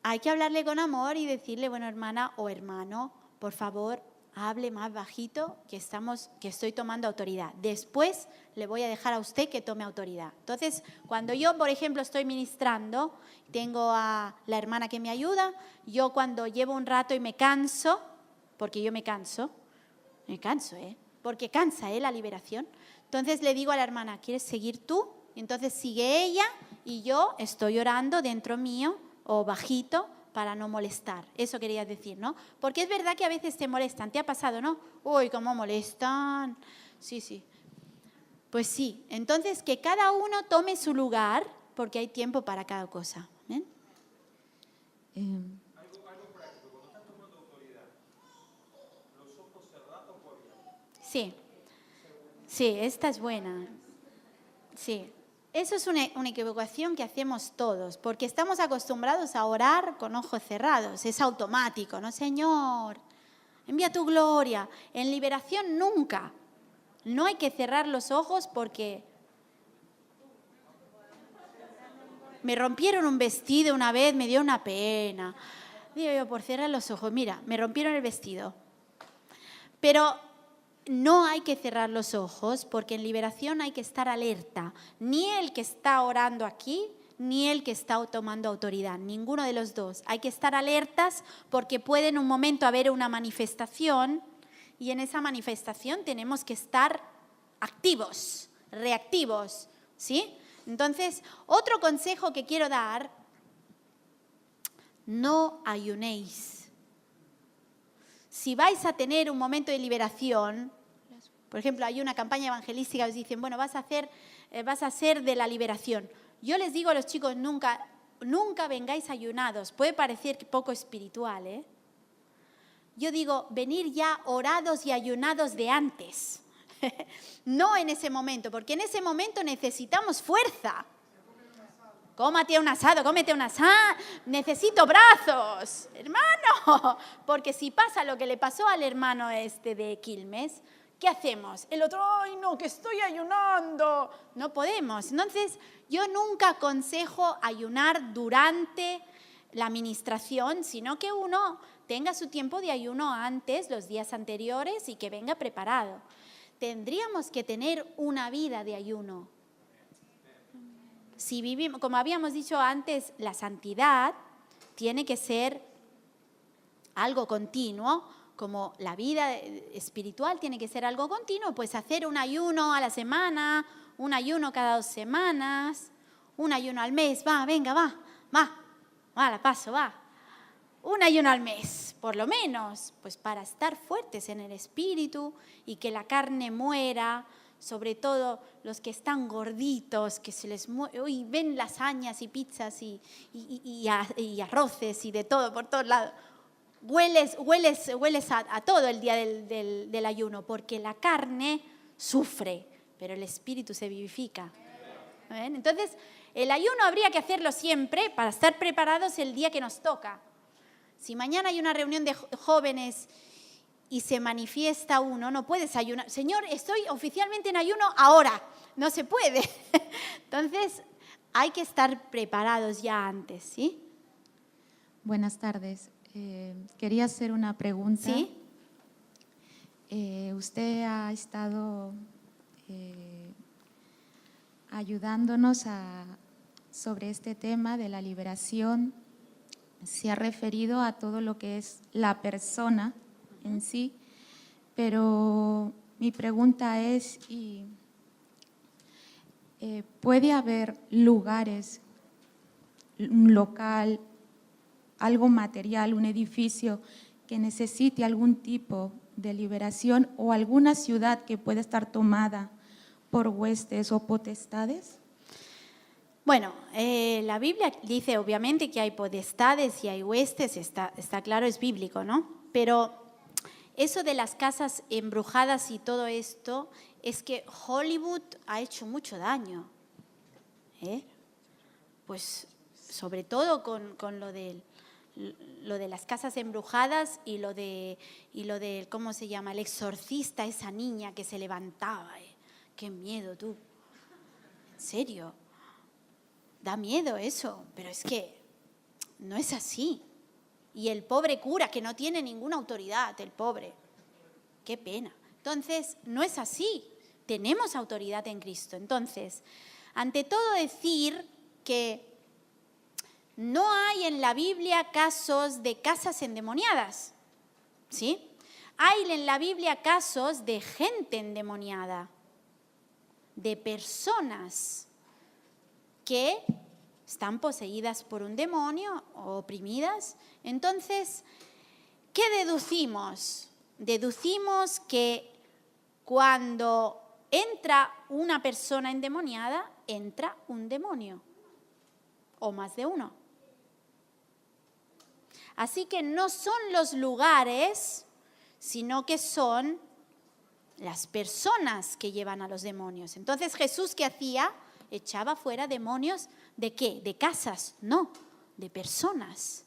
hay que hablarle con amor y decirle, bueno, hermana o hermano, por favor, hable más bajito, que estoy tomando autoridad. Después le voy a dejar a usted que tome autoridad. Entonces, cuando yo, por ejemplo, estoy ministrando, tengo a la hermana que me ayuda, yo cuando llevo un rato y me canso, porque yo me canso, porque cansa, la liberación. Entonces le digo a la hermana, ¿quieres seguir tú? Y entonces sigue ella y yo estoy orando dentro mío o bajito, para no molestar. Eso quería decir, ¿no? Porque es verdad que a veces te molestan. ¿Te ha pasado, no? Uy, cómo molestan. Sí. Pues sí. Entonces, que cada uno tome su lugar, porque hay tiempo para cada cosa. ¿Ven? Algo práctico. Cuando estás tomando autoridad, ¿los ojos cerrados o abiertos? Sí, esta es buena. Sí. Eso es una equivocación que hacemos todos, porque estamos acostumbrados a orar con ojos cerrados. Es automático, ¿no? Señor, envía tu gloria. En liberación nunca. No hay que cerrar los ojos porque me rompieron un vestido una vez, me dio una pena. Digo yo, por cerrar los ojos, mira, me rompieron el vestido. Pero no hay que cerrar los ojos porque en liberación hay que estar alerta. Ni el que está orando aquí, ni el que está tomando autoridad. Ninguno de los dos. Hay que estar alertas porque puede en un momento haber una manifestación y en esa manifestación tenemos que estar activos, reactivos, ¿sí? Entonces, otro consejo que quiero dar, no ayunéis. Si vais a tener un momento de liberación, por ejemplo, hay una campaña evangelística que os dicen, bueno, vas a ser de la liberación. Yo les digo a los chicos, nunca vengáis ayunados. Puede parecer poco espiritual, ¿eh? Yo digo, venir ya orados y ayunados de antes. No en ese momento, porque en ese momento necesitamos fuerza. Cómete un asado. Necesito brazos, hermano. Porque si pasa lo que le pasó al hermano de Quilmes, ¿qué hacemos? El otro, ¡ay no, que estoy ayunando! No podemos. Entonces, yo nunca aconsejo ayunar durante la ministración, sino que uno tenga su tiempo de ayuno antes, los días anteriores, y que venga preparado. Tendríamos que tener una vida de ayuno. Si vivimos, como habíamos dicho antes, la santidad tiene que ser algo continuo, como la vida espiritual tiene que ser algo continuo, pues hacer un ayuno a la semana, un ayuno cada 2 semanas, un ayuno al mes, va, la paso, va. Un ayuno al mes, por lo menos, pues para estar fuertes en el espíritu y que la carne muera, sobre todo los que están gorditos, que se les ven lasañas y pizzas y arroces y de todo por todos lados. Hueles a todo el día del ayuno, porque la carne sufre, pero el espíritu se vivifica. ¿Ven? Entonces, el ayuno habría que hacerlo siempre para estar preparados el día que nos toca. Si mañana hay una reunión de jóvenes y se manifiesta uno, no puedes ayunar. Señor, estoy oficialmente en ayuno ahora. No se puede. Entonces, hay que estar preparados ya antes, ¿sí? Buenas tardes. Quería hacer una pregunta. ¿Sí? Usted ha estado ayudándonos sobre este tema de la liberación. Se ha referido a todo lo que es la persona en sí, pero mi pregunta es, ¿puede haber lugares, un local algo material, un edificio que necesite algún tipo de liberación o alguna ciudad que pueda estar tomada por huestes o potestades? Bueno, la Biblia dice obviamente que hay potestades y hay huestes, está claro, es bíblico, ¿no? Pero eso de las casas embrujadas y todo esto, es que Hollywood ha hecho mucho daño, ¿eh? Pues sobre todo con lo de las casas embrujadas y lo de, ¿cómo se llama? El exorcista, esa niña que se levantaba. Qué miedo, tú. En serio. Da miedo eso, pero es que no es así. Y el pobre cura que no tiene ninguna autoridad, el pobre. Qué pena. Entonces, no es así. Tenemos autoridad en Cristo. Entonces, ante todo decir que no hay en la Biblia casos de casas endemoniadas, ¿sí? Hay en la Biblia casos de gente endemoniada, de personas que están poseídas por un demonio o oprimidas. Entonces, ¿qué deducimos? Deducimos que cuando entra una persona endemoniada, entra un demonio o más de uno. Así que no son los lugares, sino que son las personas que llevan a los demonios. Entonces, ¿Jesús qué hacía? Echaba fuera demonios, ¿de qué? De casas, no, de personas.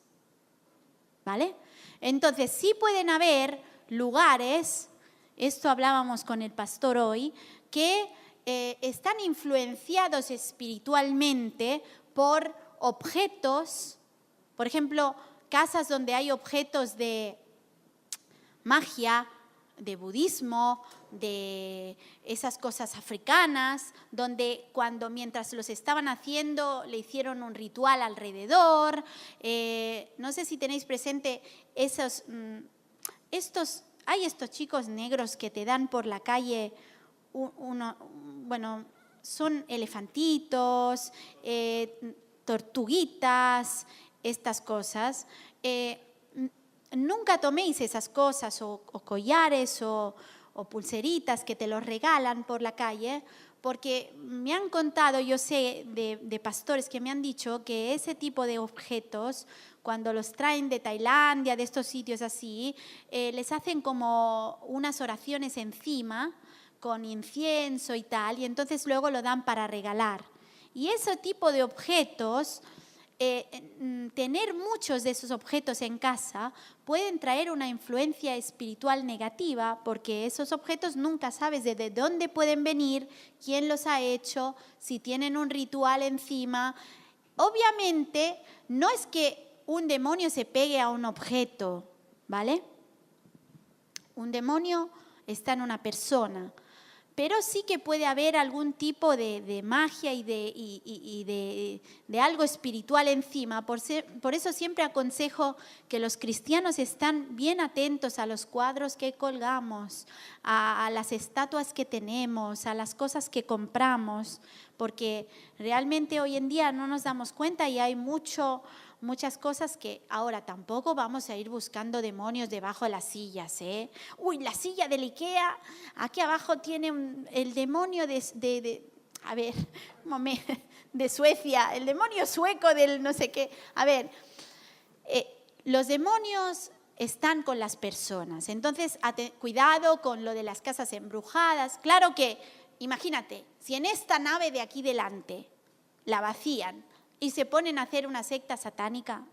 ¿Vale? Entonces, sí pueden haber lugares, esto hablábamos con el pastor hoy, que están influenciados espiritualmente por objetos, por ejemplo, casas donde hay objetos de magia, de budismo, de esas cosas africanas, donde mientras los estaban haciendo le hicieron un ritual alrededor. No sé si tenéis presente hay estos chicos negros que te dan por la calle, son elefantitos, tortuguitas, estas cosas. Nunca toméis esas cosas o collares o pulseritas que te los regalan por la calle, porque me han contado, yo sé de pastores que me han dicho que ese tipo de objetos, cuando los traen de Tailandia, de estos sitios así, les hacen como unas oraciones encima con incienso y tal, y entonces luego lo dan para regalar. Y ese tipo de objetos, tener muchos de esos objetos en casa pueden traer una influencia espiritual negativa, porque esos objetos nunca sabes de dónde pueden venir, quién los ha hecho, si tienen un ritual encima. Obviamente no es que un demonio se pegue a un objeto, ¿vale? Un demonio está en una persona, pero sí que puede haber algún tipo de magia y de algo espiritual encima. Por eso siempre aconsejo que los cristianos están bien atentos a los cuadros que colgamos, a las estatuas que tenemos, a las cosas que compramos, porque realmente hoy en día no nos damos cuenta y hay muchas cosas que ahora tampoco vamos a ir buscando demonios debajo de las sillas, ¿eh? Uy, la silla del IKEA, aquí abajo tiene el demonio de Suecia, el demonio sueco del no sé qué. A ver, los demonios están con las personas, entonces cuidado con lo de las casas embrujadas. Claro que, imagínate, si en esta nave de aquí delante la vacían y se ponen a hacer una secta satánica,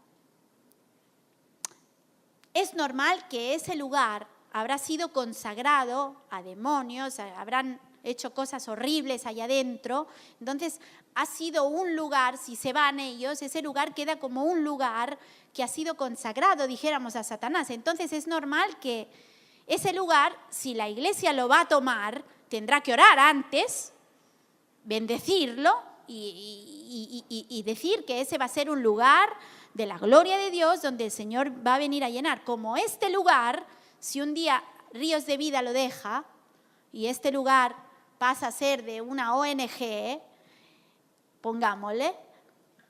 es normal que ese lugar habrá sido consagrado a demonios, habrán hecho cosas horribles allá adentro. Entonces, ha sido un lugar, si se van ellos, ese lugar queda como un lugar que ha sido consagrado, dijéramos, a Satanás. Entonces, es normal que ese lugar, si la iglesia lo va a tomar, tendrá que orar antes, bendecirlo y decir que ese va a ser un lugar de la gloria de Dios donde el Señor va a venir a llenar. Como este lugar, si un día Ríos de Vida lo deja y este lugar pasa a ser de una ONG, pongámosle,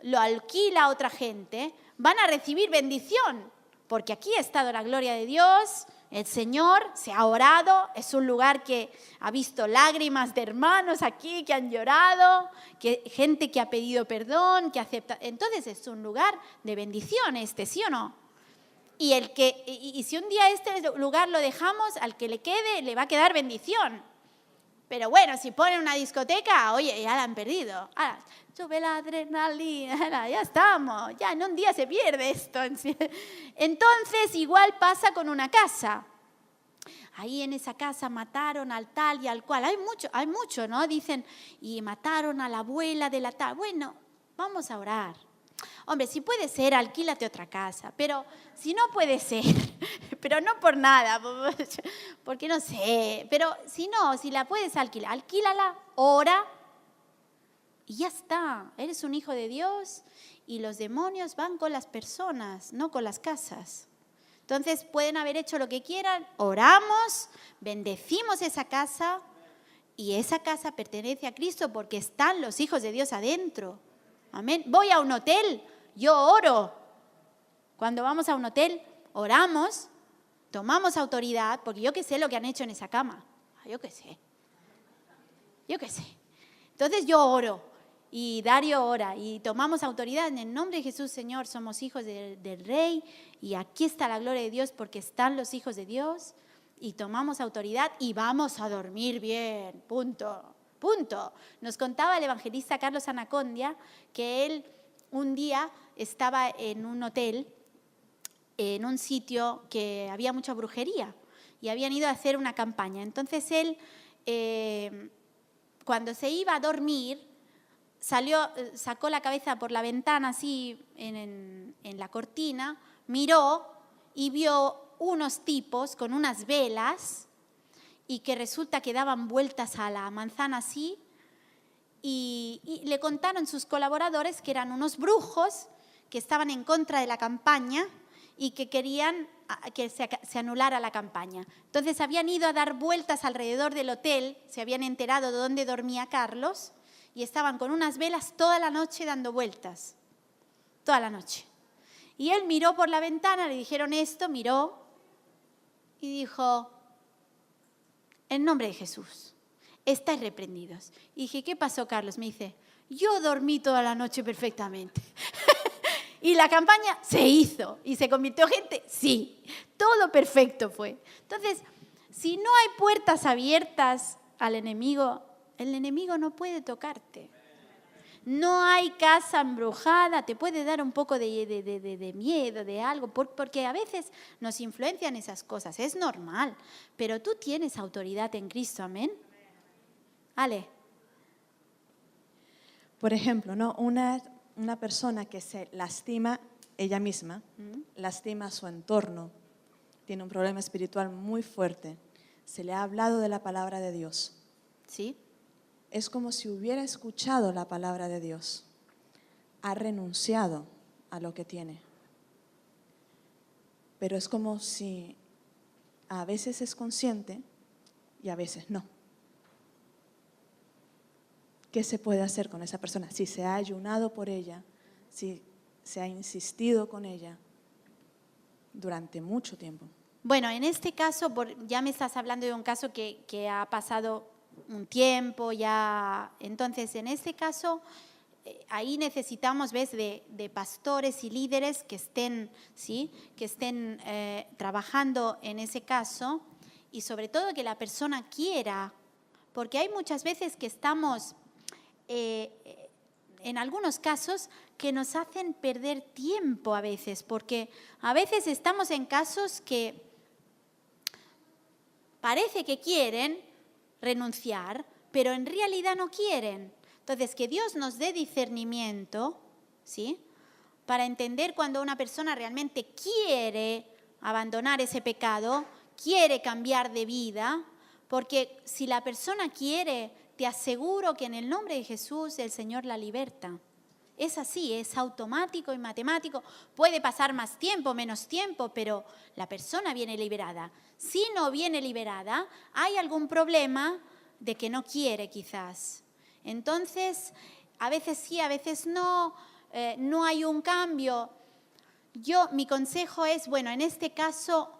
lo alquila a otra gente, van a recibir bendición, porque aquí ha estado la gloria de Dios, el Señor, se ha orado, es un lugar que ha visto lágrimas de hermanos aquí que han llorado, gente que ha pedido perdón, que acepta. Entonces es un lugar de bendición ¿sí o no? Y si un día este lugar lo dejamos, al que le quede le va a quedar bendición. Pero bueno, si ponen una discoteca, oye, ya la han perdido. Ahora, sube la adrenalina, ya estamos, ya en un día se pierde esto. Entonces, igual pasa con una casa. Ahí en esa casa mataron al tal y al cual. Hay mucho, ¿no? Dicen, y mataron a la abuela de la tal. Bueno, vamos a orar. Hombre, si puede ser, alquílate otra casa, pero si no puede ser, pero no por nada, porque no sé, pero si no, si la puedes alquilar, alquílala, ora y ya está. Eres un hijo de Dios y los demonios van con las personas, no con las casas. Entonces pueden haber hecho lo que quieran, oramos, bendecimos esa casa y esa casa pertenece a Cristo porque están los hijos de Dios adentro. Amén. Voy a un hotel, yo oro. Cuando vamos a un hotel, oramos, tomamos autoridad, porque yo qué sé lo que han hecho en esa cama. Yo qué sé. Entonces yo oro y Dario ora y tomamos autoridad en el nombre de Jesús, Señor. Somos hijos del Rey y aquí está la gloria de Dios porque están los hijos de Dios y tomamos autoridad y vamos a dormir bien. Punto. Nos contaba el evangelista Carlos Anacondia que él un día estaba en un hotel, en un sitio que había mucha brujería y habían ido a hacer una campaña. Entonces él, cuando se iba a dormir, sacó la cabeza por la ventana así en la cortina, miró y vio unos tipos con unas velas y que resulta que daban vueltas a la manzana así y le contaron sus colaboradores que eran unos brujos que estaban en contra de la campaña y que querían que se anulara la campaña. Entonces habían ido a dar vueltas alrededor del hotel, se habían enterado de dónde dormía Carlos y estaban con unas velas toda la noche dando vueltas, toda la noche. Y él miró por la ventana, le dijeron esto, miró y dijo, en nombre de Jesús, estáis reprendidos. Y dije, ¿qué pasó, Carlos? Me dice, yo dormí toda la noche perfectamente. Y la campaña se hizo. ¿Y se convirtió gente? Sí. Todo perfecto fue. Entonces, si no hay puertas abiertas al enemigo, el enemigo no puede tocarte. No hay casa embrujada, te puede dar un poco de miedo, de algo, porque a veces nos influencian esas cosas, es normal, pero tú tienes autoridad en Cristo, amén. Ale. Por ejemplo, ¿no? Una persona que se lastima ella misma, lastima a su entorno, tiene un problema espiritual muy fuerte, se le ha hablado de la palabra de Dios. ¿Sí? Es como si hubiera escuchado la palabra de Dios, ha renunciado a lo que tiene. Pero es como si a veces es consciente y a veces no. ¿Qué se puede hacer con esa persona? Si se ha ayunado por ella, si se ha insistido con ella durante mucho tiempo. Bueno, en este caso, ya me estás hablando de un caso que ha pasado un tiempo ya. Entonces, en este caso, ahí necesitamos, ¿ves?, de pastores y líderes que estén, ¿sí?, que estén trabajando en ese caso y sobre todo que la persona quiera, porque hay muchas veces que estamos, en algunos casos, que nos hacen perder tiempo a veces, porque a veces estamos en casos que parece que quieren renunciar, pero en realidad no quieren. Entonces, que Dios nos dé discernimiento, ¿sí?, para entender cuando una persona realmente quiere abandonar ese pecado, quiere cambiar de vida, porque si la persona quiere, te aseguro que en el nombre de Jesús el Señor la liberta. Es así, es automático y matemático. Puede pasar más tiempo, menos tiempo, pero la persona viene liberada. Si no viene liberada, hay algún problema de que no quiere quizás. Entonces, a veces sí, a veces no, no hay un cambio. mi consejo es, bueno, en este caso,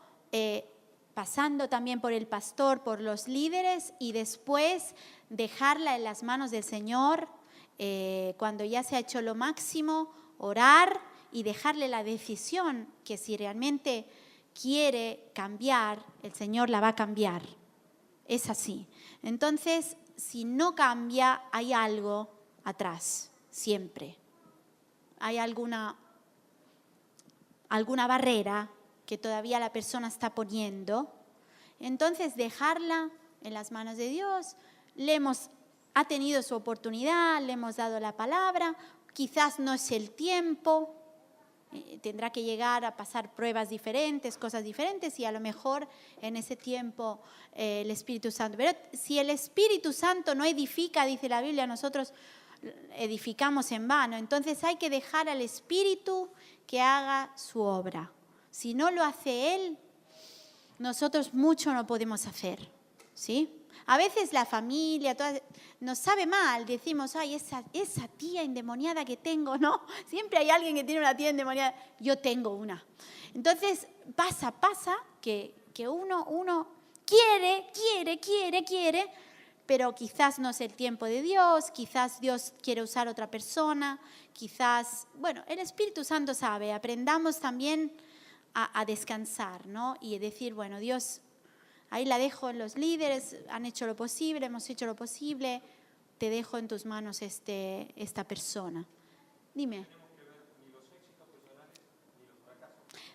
pasando también por el pastor, por los líderes y después dejarla en las manos del Señor, cuando ya se ha hecho lo máximo, orar y dejarle la decisión que si realmente quiere cambiar, el Señor la va a cambiar. Es así. Entonces, si no cambia, hay algo atrás, siempre. Hay alguna barrera que todavía la persona está poniendo. Entonces, dejarla en las manos de Dios. Ha tenido su oportunidad, le hemos dado la palabra, quizás no es el tiempo, tendrá que llegar a pasar pruebas diferentes, cosas diferentes, y a lo mejor en ese tiempo el Espíritu Santo. Pero si el Espíritu Santo no edifica, dice la Biblia, nosotros edificamos en vano. Entonces hay que dejar al Espíritu que haga su obra. Si no lo hace Él, nosotros mucho no podemos hacer, ¿sí? A veces la familia nos sabe mal, decimos, ay, esa tía endemoniada que tengo, ¿no? Siempre hay alguien que tiene una tía endemoniada, yo tengo una. Entonces pasa que uno quiere, pero quizás no es el tiempo de Dios, quizás Dios quiere usar otra persona, quizás, bueno, el Espíritu Santo sabe, aprendamos también a descansar, ¿no? Y decir, bueno, Dios, ahí la dejo en los líderes, han hecho lo posible, hemos hecho lo posible, te dejo en tus manos esta persona. Dime.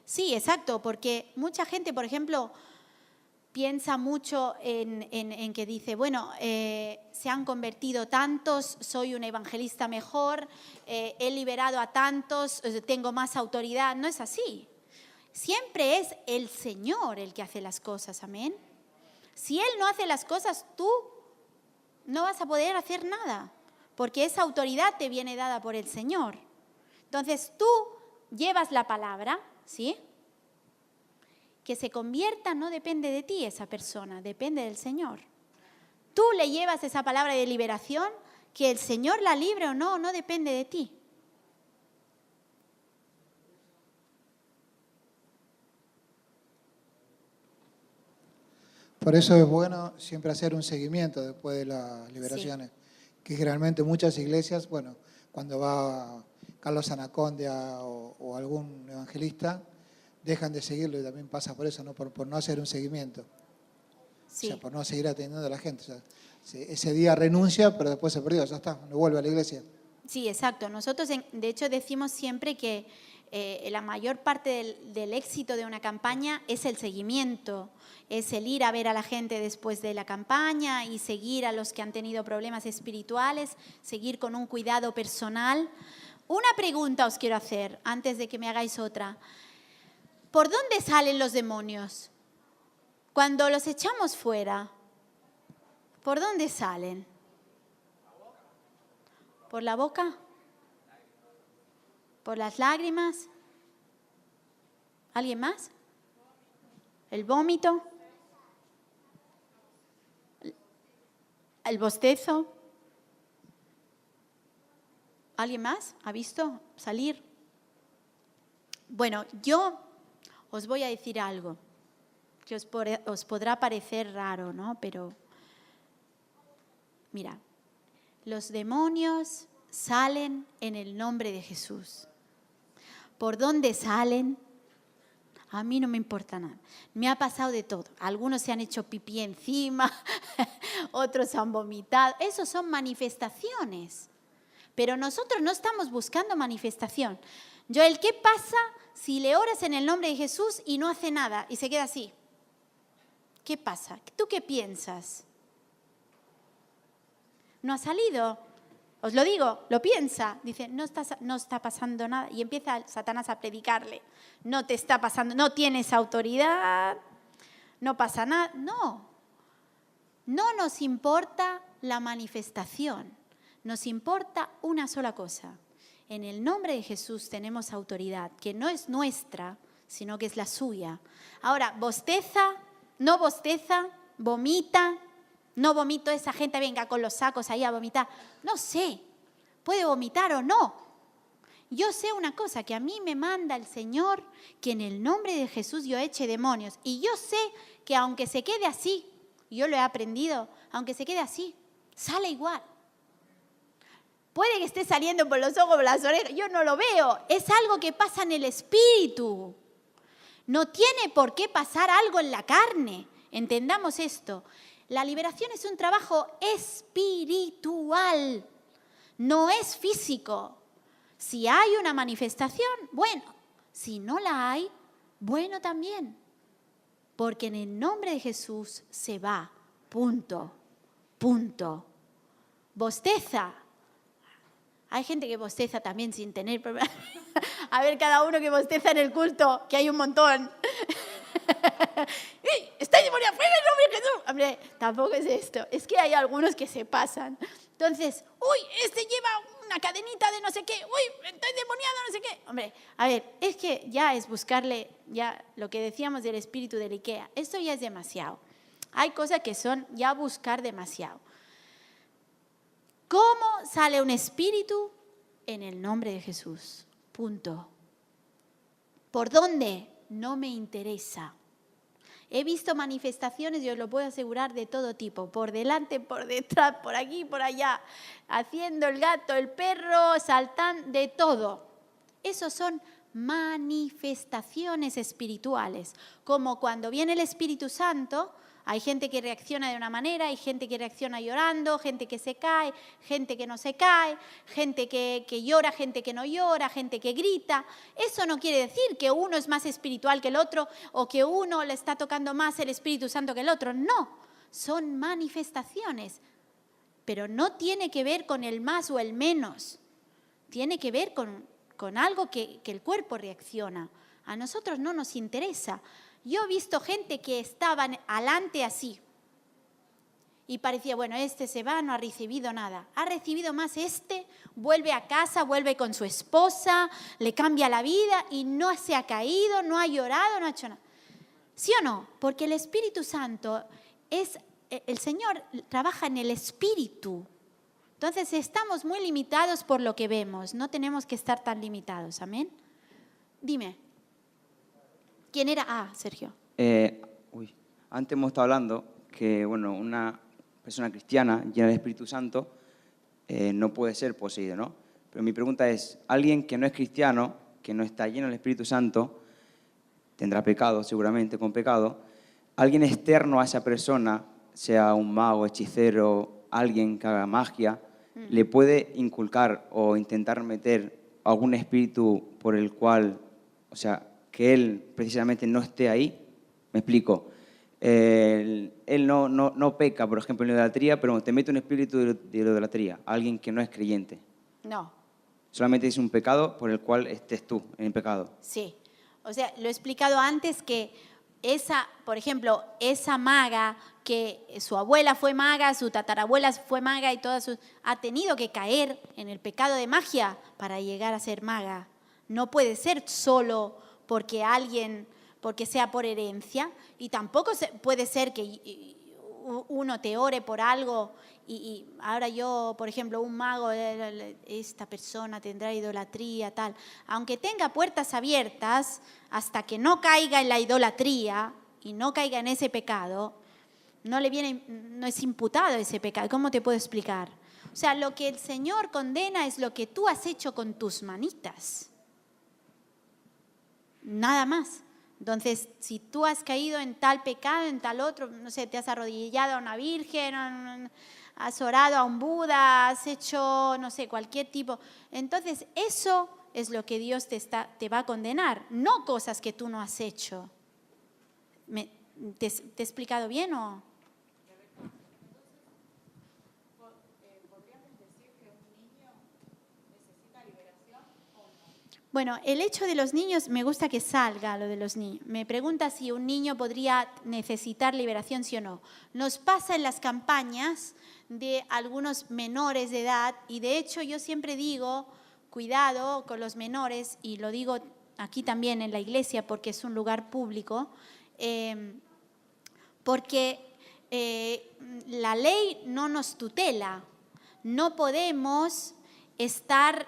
Sí, exacto, porque mucha gente, por ejemplo, piensa mucho en que dice, bueno, se han convertido tantos, soy un evangelista mejor, he liberado a tantos, tengo más autoridad. No es así. Siempre es el Señor el que hace las cosas, amén. Si Él no hace las cosas, tú no vas a poder hacer nada, porque esa autoridad te viene dada por el Señor. Entonces tú llevas la palabra, ¿sí? Que se convierta no depende de ti esa persona, depende del Señor. Tú le llevas esa palabra de liberación, que el Señor la libre o no depende de ti. Por eso es bueno siempre hacer un seguimiento después de las liberaciones, que generalmente muchas iglesias, bueno, cuando va Carlos Anacondia o algún evangelista, dejan de seguirlo y también pasa por eso, ¿no? Por no hacer un seguimiento. Sí. O sea, por no seguir atendiendo a la gente. O sea, ese día renuncia, pero después se perdió, ya está, no vuelve a la iglesia. Sí, exacto. Nosotros, de hecho, decimos siempre que la mayor parte del éxito de una campaña es el seguimiento, es el ir a ver a la gente después de la campaña y seguir a los que han tenido problemas espirituales, seguir con un cuidado personal. Una pregunta os quiero hacer antes de que me hagáis otra. ¿Por dónde salen los demonios? Cuando los echamos fuera, ¿por dónde salen? ¿Por la boca? ¿Por las lágrimas? ¿Alguien más? ¿El vómito? ¿El bostezo? ¿Alguien más ha visto salir? Bueno, yo os voy a decir algo que os podrá parecer raro, ¿no? Pero mira, los demonios salen en el nombre de Jesús. ¿Por dónde salen? A mí no me importa nada. Me ha pasado de todo. Algunos se han hecho pipí encima, otros han vomitado. Esos son manifestaciones. Pero nosotros no estamos buscando manifestación. Joel, ¿qué pasa si le oras en el nombre de Jesús y no hace nada y se queda así? ¿Qué pasa? ¿Tú qué piensas? ¿No ha salido? Os lo digo, lo piensa. Dice, no está pasando nada. Y empieza Satanás a predicarle. No te está pasando, no tienes autoridad, no pasa nada. No nos importa la manifestación. Nos importa una sola cosa. En el nombre de Jesús tenemos autoridad, que no es nuestra, sino que es la suya. Ahora, bosteza, no bosteza, vomita. No vomito, esa gente venga con los sacos ahí a vomitar. No sé, puede vomitar o no. Yo sé una cosa, que a mí me manda el Señor que en el nombre de Jesús yo eche demonios. Y yo sé que aunque se quede así, yo lo he aprendido, aunque se quede así, sale igual. Puede que esté saliendo por los ojos, por las orejas, yo no lo veo. Es algo que pasa en el espíritu. No tiene por qué pasar algo en la carne. Entendamos esto. La liberación es un trabajo espiritual, no es físico. Si hay una manifestación, bueno. Si no la hay, bueno también. Porque en el nombre de Jesús se va. Punto. Punto. Bosteza. Hay gente que bosteza también sin tener problema. A ver, cada uno que bosteza en el culto, que hay un montón. ¡Está endemoniado fuera el nombre de Jesús! Hombre, tampoco es esto. Es que hay algunos que se pasan. Entonces, este lleva una cadenita de no sé qué. Está endemoniado, no sé qué. Hombre, a ver, es que ya es buscarle, ya lo que decíamos del espíritu del Ikea. Esto ya es demasiado. Hay cosas que son ya buscar demasiado. ¿Cómo sale un espíritu? En el nombre de Jesús. Punto. ¿Por dónde? No me interesa. He visto manifestaciones, y os lo puedo asegurar, de todo tipo. Por delante, por detrás, por aquí, por allá. Haciendo el gato, el perro, saltando, de todo. Esos son manifestaciones espirituales. Como cuando viene el Espíritu Santo, hay gente que reacciona de una manera, hay gente que reacciona llorando, gente que se cae, gente que no se cae, gente que llora, gente que no llora, gente que grita. Eso no quiere decir que uno es más espiritual que el otro o que uno le está tocando más el Espíritu Santo que el otro. No, son manifestaciones, pero no tiene que ver con el más o el menos. Tiene que ver con algo que el cuerpo reacciona. A nosotros no nos interesa. Yo he visto gente que estaban alante así y parecía, bueno, este se va, no ha recibido nada. Ha recibido más vuelve a casa, vuelve con su esposa, le cambia la vida y no se ha caído, no ha llorado, no ha hecho nada. ¿Sí o no? Porque el Espíritu Santo el Señor trabaja en el Espíritu. Entonces estamos muy limitados por lo que vemos, no tenemos que estar tan limitados, ¿amén? Dime. ¿Quién era? Sergio. Antes hemos estado hablando que una persona cristiana llena del Espíritu Santo no puede ser poseído, ¿no? Pero mi pregunta es, alguien que no es cristiano, que no está lleno del Espíritu Santo, tendrá pecado, seguramente, con pecado. Alguien externo a esa persona, sea un mago, hechicero, alguien que haga magia, le puede inculcar o intentar meter algún espíritu por el cual, que él precisamente no esté ahí. Me explico. Él no peca, por ejemplo, en la idolatría, pero te mete un espíritu de idolatría, alguien que no es creyente. No. Solamente es un pecado por el cual estés tú en el pecado. Sí. O sea, lo he explicado antes que por ejemplo, esa maga, que su abuela fue maga, su tatarabuela fue maga y ha tenido que caer en el pecado de magia para llegar a ser maga. No puede ser solo porque sea por herencia, y tampoco puede ser que uno te ore por algo y ahora yo, por ejemplo, un mago, esta persona tendrá idolatría, tal. Aunque tenga puertas abiertas, hasta que no caiga en la idolatría y no caiga en ese pecado, no es imputado ese pecado. ¿Cómo te puedo explicar? O sea, lo que el Señor condena es lo que tú has hecho con tus manitas. Nada más. Entonces, si tú has caído en tal pecado, en tal otro, no sé, te has arrodillado a una virgen, has orado a un Buda, has hecho, no sé, cualquier tipo. Entonces, eso es lo que Dios te va a condenar, no cosas que tú no has hecho. ¿Te he explicado bien o...? Bueno, el hecho de los niños, me gusta que salga lo de los niños. Me pregunta si un niño podría necesitar liberación, sí o no. Nos pasa en las campañas de algunos menores de edad, y de hecho yo siempre digo, cuidado con los menores, y lo digo aquí también en la iglesia porque es un lugar público, porque la ley no nos tutela. No podemos estar...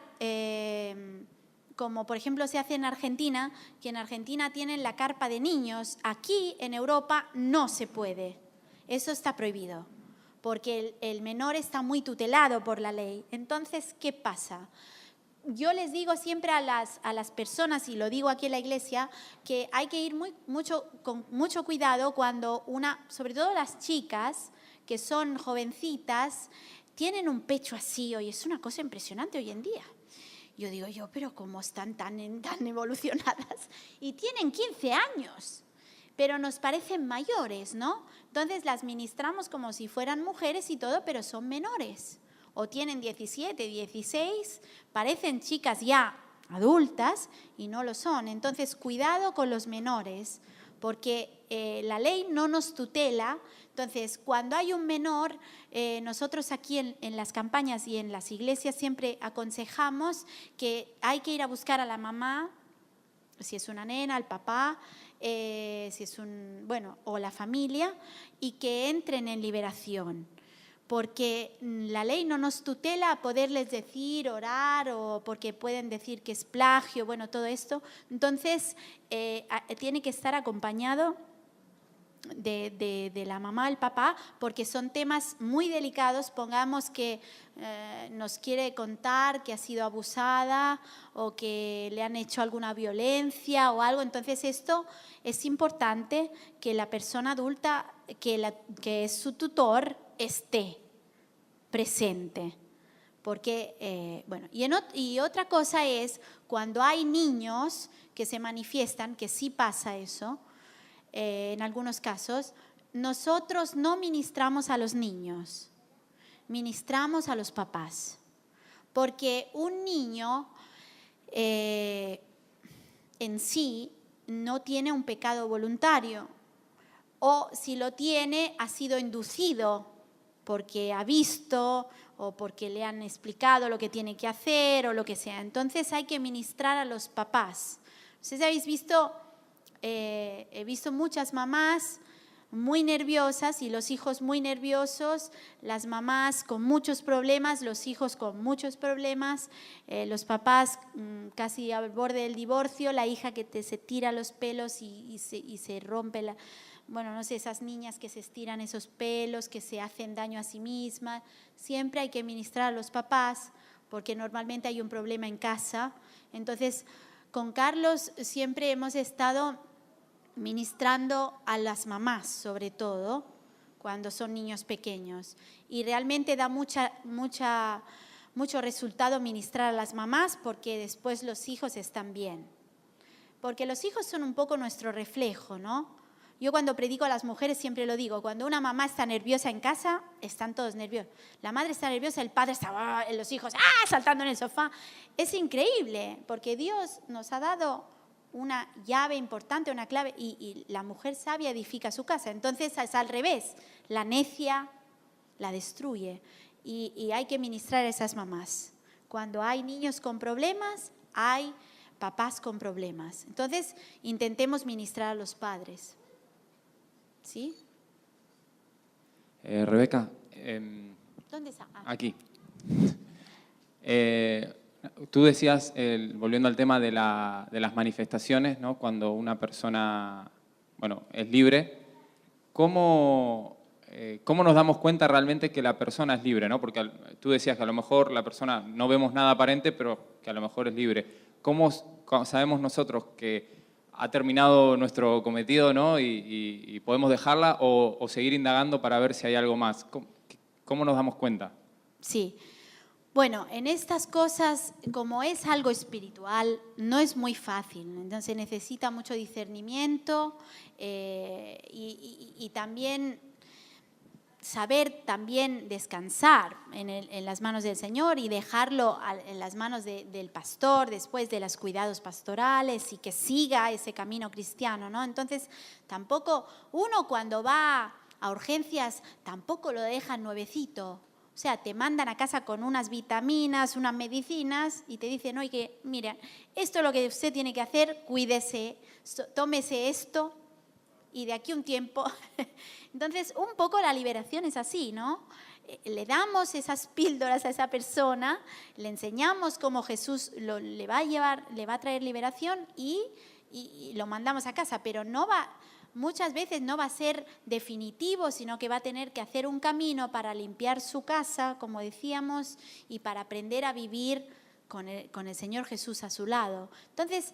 como por ejemplo se hace en Argentina, que en Argentina tienen la carpa de niños. Aquí en Europa no se puede. Eso está prohibido, porque el menor está muy tutelado por la ley. Entonces, ¿qué pasa? Yo les digo siempre a las personas, y lo digo aquí en la iglesia, que hay que ir con mucho cuidado cuando sobre todo las chicas, que son jovencitas, tienen un pecho así, y es una cosa impresionante hoy en día. Yo digo pero ¿cómo están tan evolucionadas? Y tienen 15 años. Pero nos parecen mayores, ¿no? Entonces las ministramos como si fueran mujeres y todo, pero son menores. O tienen 17, 16, parecen chicas ya adultas y no lo son. Entonces, cuidado con los menores, porque la ley no nos tutela. Entonces, cuando hay un menor, nosotros aquí en las campañas y en las iglesias siempre aconsejamos que hay que ir a buscar a la mamá, si es una nena, al papá, si es o la familia, y que entren en liberación, porque la ley no nos tutela a poderles decir, orar, o porque pueden decir que es plagio, todo esto. Entonces, tiene que estar acompañado de la mamá, el papá, porque son temas muy delicados. Pongamos que nos quiere contar que ha sido abusada o que le han hecho alguna violencia o algo. Entonces esto es importante que la persona adulta, que es su tutor, esté presente. Porque, y otra cosa es cuando hay niños que se manifiestan, que sí pasa eso, en algunos casos, nosotros no ministramos a los niños, ministramos a los papás. Porque un niño en sí no tiene un pecado voluntario, o si lo tiene, ha sido inducido porque ha visto o porque le han explicado lo que tiene que hacer o lo que sea. Entonces hay que ministrar a los papás. Ustedes habéis visto, he visto muchas mamás muy nerviosas y los hijos muy nerviosos, las mamás con muchos problemas, los hijos con muchos problemas, los papás casi al borde del divorcio, la hija que se tira los pelos y se rompe esas niñas que se estiran esos pelos, que se hacen daño a sí mismas. Siempre hay que ministrar a los papás porque normalmente hay un problema en casa. Entonces, con Carlos siempre hemos estado ministrando a las mamás, sobre todo cuando son niños pequeños. Y realmente da mucho resultado ministrar a las mamás porque después los hijos están bien. Porque los hijos son un poco nuestro reflejo, ¿no? Yo cuando predico a las mujeres siempre lo digo, cuando una mamá está nerviosa en casa, están todos nerviosos. La madre está nerviosa, el padre está, los hijos, saltando en el sofá. Es increíble, porque Dios nos ha dado una llave importante, una clave, y la mujer sabia edifica su casa. Entonces es al revés, la necia la destruye, y hay que ministrar a esas mamás. Cuando hay niños con problemas, hay papás con problemas. Entonces intentemos ministrar a los padres. ¿Sí? Rebeca. ¿Dónde está? Aquí. Tú decías, volviendo al tema de las manifestaciones, ¿no? Cuando una persona, es libre, ¿cómo nos damos cuenta realmente que la persona es libre, ¿no? Porque tú decías que a lo mejor la persona no vemos nada aparente, pero que a lo mejor es libre. ¿Cómo sabemos nosotros que ha terminado nuestro cometido, ¿no? y podemos dejarla o seguir indagando para ver si hay algo más? ¿Cómo nos damos cuenta? Sí. Bueno, en estas cosas, como es algo espiritual, no es muy fácil. Entonces necesita mucho discernimiento y también saber también descansar en las manos del Señor y dejarlo en las manos del pastor, después de los cuidados pastorales, y que siga ese camino cristiano, ¿no? Entonces, tampoco uno cuando va a urgencias, tampoco lo dejan nuevecito. O sea, te mandan a casa con unas vitaminas, unas medicinas, y te dicen, oye, mira, esto es lo que usted tiene que hacer, cuídese, tómese esto, y de aquí un tiempo. Entonces, un poco la liberación es así, ¿no? le damos esas píldoras a esa persona, le enseñamos cómo Jesús le va a traer liberación y lo mandamos a casa, pero muchas veces no va a ser definitivo, sino que va a tener que hacer un camino para limpiar su casa, como decíamos, y para aprender a vivir con el Señor Jesús a su lado. Entonces,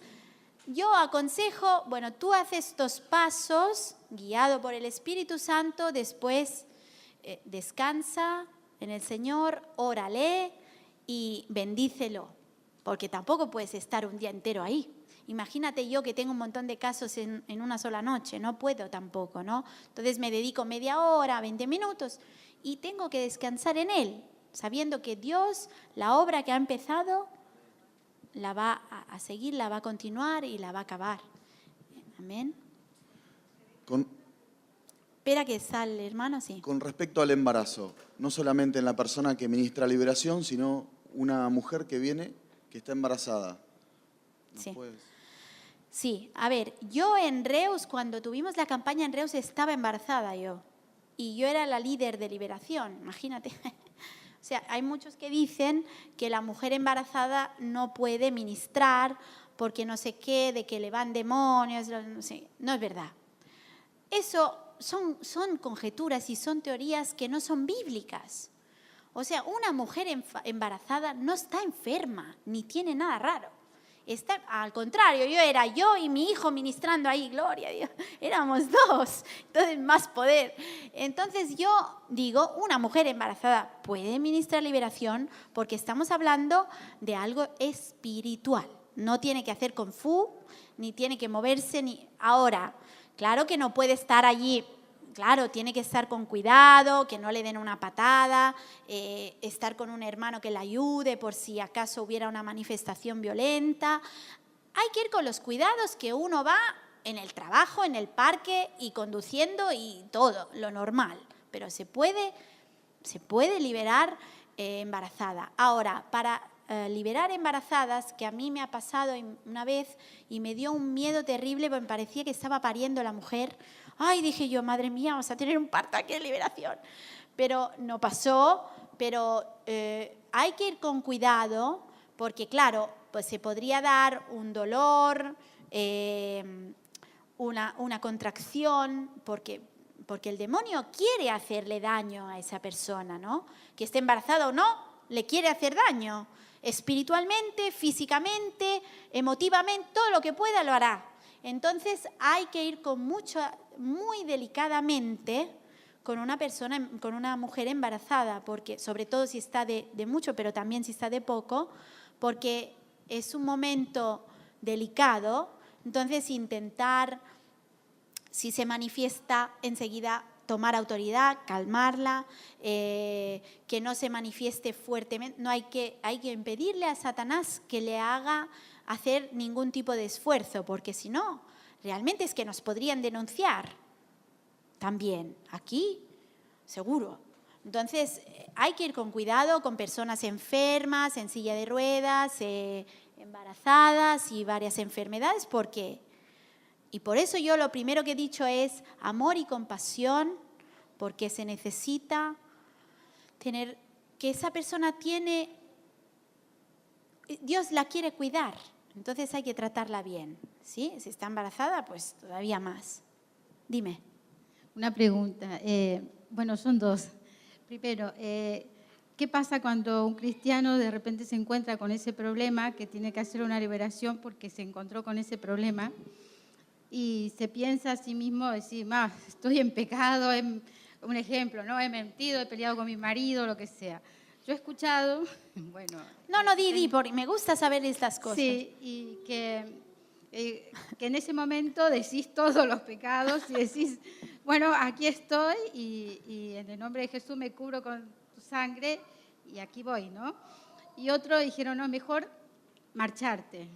yo aconsejo, bueno, tú haces estos pasos guiado por el Espíritu Santo, después descansa en el Señor, órale y bendícelo, porque tampoco puedes estar un día entero ahí. Imagínate yo que tengo un montón de casos en una sola noche, no puedo tampoco, ¿no? Entonces me dedico media hora, 20 minutos y tengo que descansar en Él, sabiendo que Dios, la obra que ha empezado, la va a seguir, la va a continuar y la va a acabar. Amén. Espera que sale, hermano, sí. Con respecto al embarazo, no solamente en la persona que ministra liberación, sino una mujer que viene, que está embarazada. Sí. Sí, a ver, yo en Reus, cuando tuvimos la campaña en Reus, estaba embarazada yo. Y yo era la líder de liberación, imagínate. O sea, hay muchos que dicen que la mujer embarazada no puede ministrar porque no sé qué, de que le van demonios, no sé. No es verdad. Eso son conjeturas y son teorías que no son bíblicas. O sea, una mujer embarazada no está enferma, ni tiene nada raro. Al contrario, era yo y mi hijo ministrando ahí, gloria a Dios, éramos dos, entonces más poder. Entonces yo digo, una mujer embarazada puede ministrar liberación porque estamos hablando de algo espiritual. No tiene que hacer kung fu, ni tiene que moverse, ni ahora. Claro que no puede estar allí. Claro, tiene que estar con cuidado, que no le den una patada, estar con un hermano que la ayude por si acaso hubiera una manifestación violenta. Hay que ir con los cuidados que uno va en el trabajo, en el parque y conduciendo y todo, lo normal. Pero se puede liberar embarazada. Ahora, para liberar embarazadas, que a mí me ha pasado una vez y me dio un miedo terrible porque me parecía que estaba pariendo la mujer. Ay, dije yo, madre mía, vamos a tener un parto aquí en liberación. Pero no pasó, pero hay que ir con cuidado porque, claro, pues se podría dar un dolor, una contracción, porque el demonio quiere hacerle daño a esa persona, ¿no? Que esté embarazada o no, le quiere hacer daño. Espiritualmente, físicamente, emotivamente, todo lo que pueda lo hará. Entonces hay que ir muy delicadamente con una persona, con una mujer embarazada, porque sobre todo si está de mucho, pero también si está de poco, porque es un momento delicado. Entonces intentar, si se manifiesta enseguida, tomar autoridad, calmarla, que no se manifieste fuertemente. No hay que impedirle a Satanás que le haga hacer ningún tipo de esfuerzo, porque si no, realmente es que nos podrían denunciar también, aquí, seguro. Entonces, hay que ir con cuidado con personas enfermas, en silla de ruedas, embarazadas y varias enfermedades, y por eso yo lo primero que he dicho es amor y compasión, porque se necesita tener, que esa persona Dios la quiere cuidar. Entonces hay que tratarla bien, ¿sí? Si está embarazada, pues todavía más. Dime. Una pregunta. Bueno, son dos. Primero, ¿qué pasa cuando un cristiano de repente se encuentra con ese problema, que tiene que hacer una liberación porque se encontró con ese problema y se piensa a sí mismo, decir, estoy en pecado, un ejemplo, ¿no? He mentido, he peleado con mi marido, lo que sea. Yo he escuchado, bueno... No, di, porque me gusta saber estas cosas. Sí, y que en ese momento decís todos los pecados y decís, bueno, aquí estoy y en el nombre de Jesús me cubro con tu sangre y aquí voy, ¿no? Y otros dijeron, no, mejor marcharte.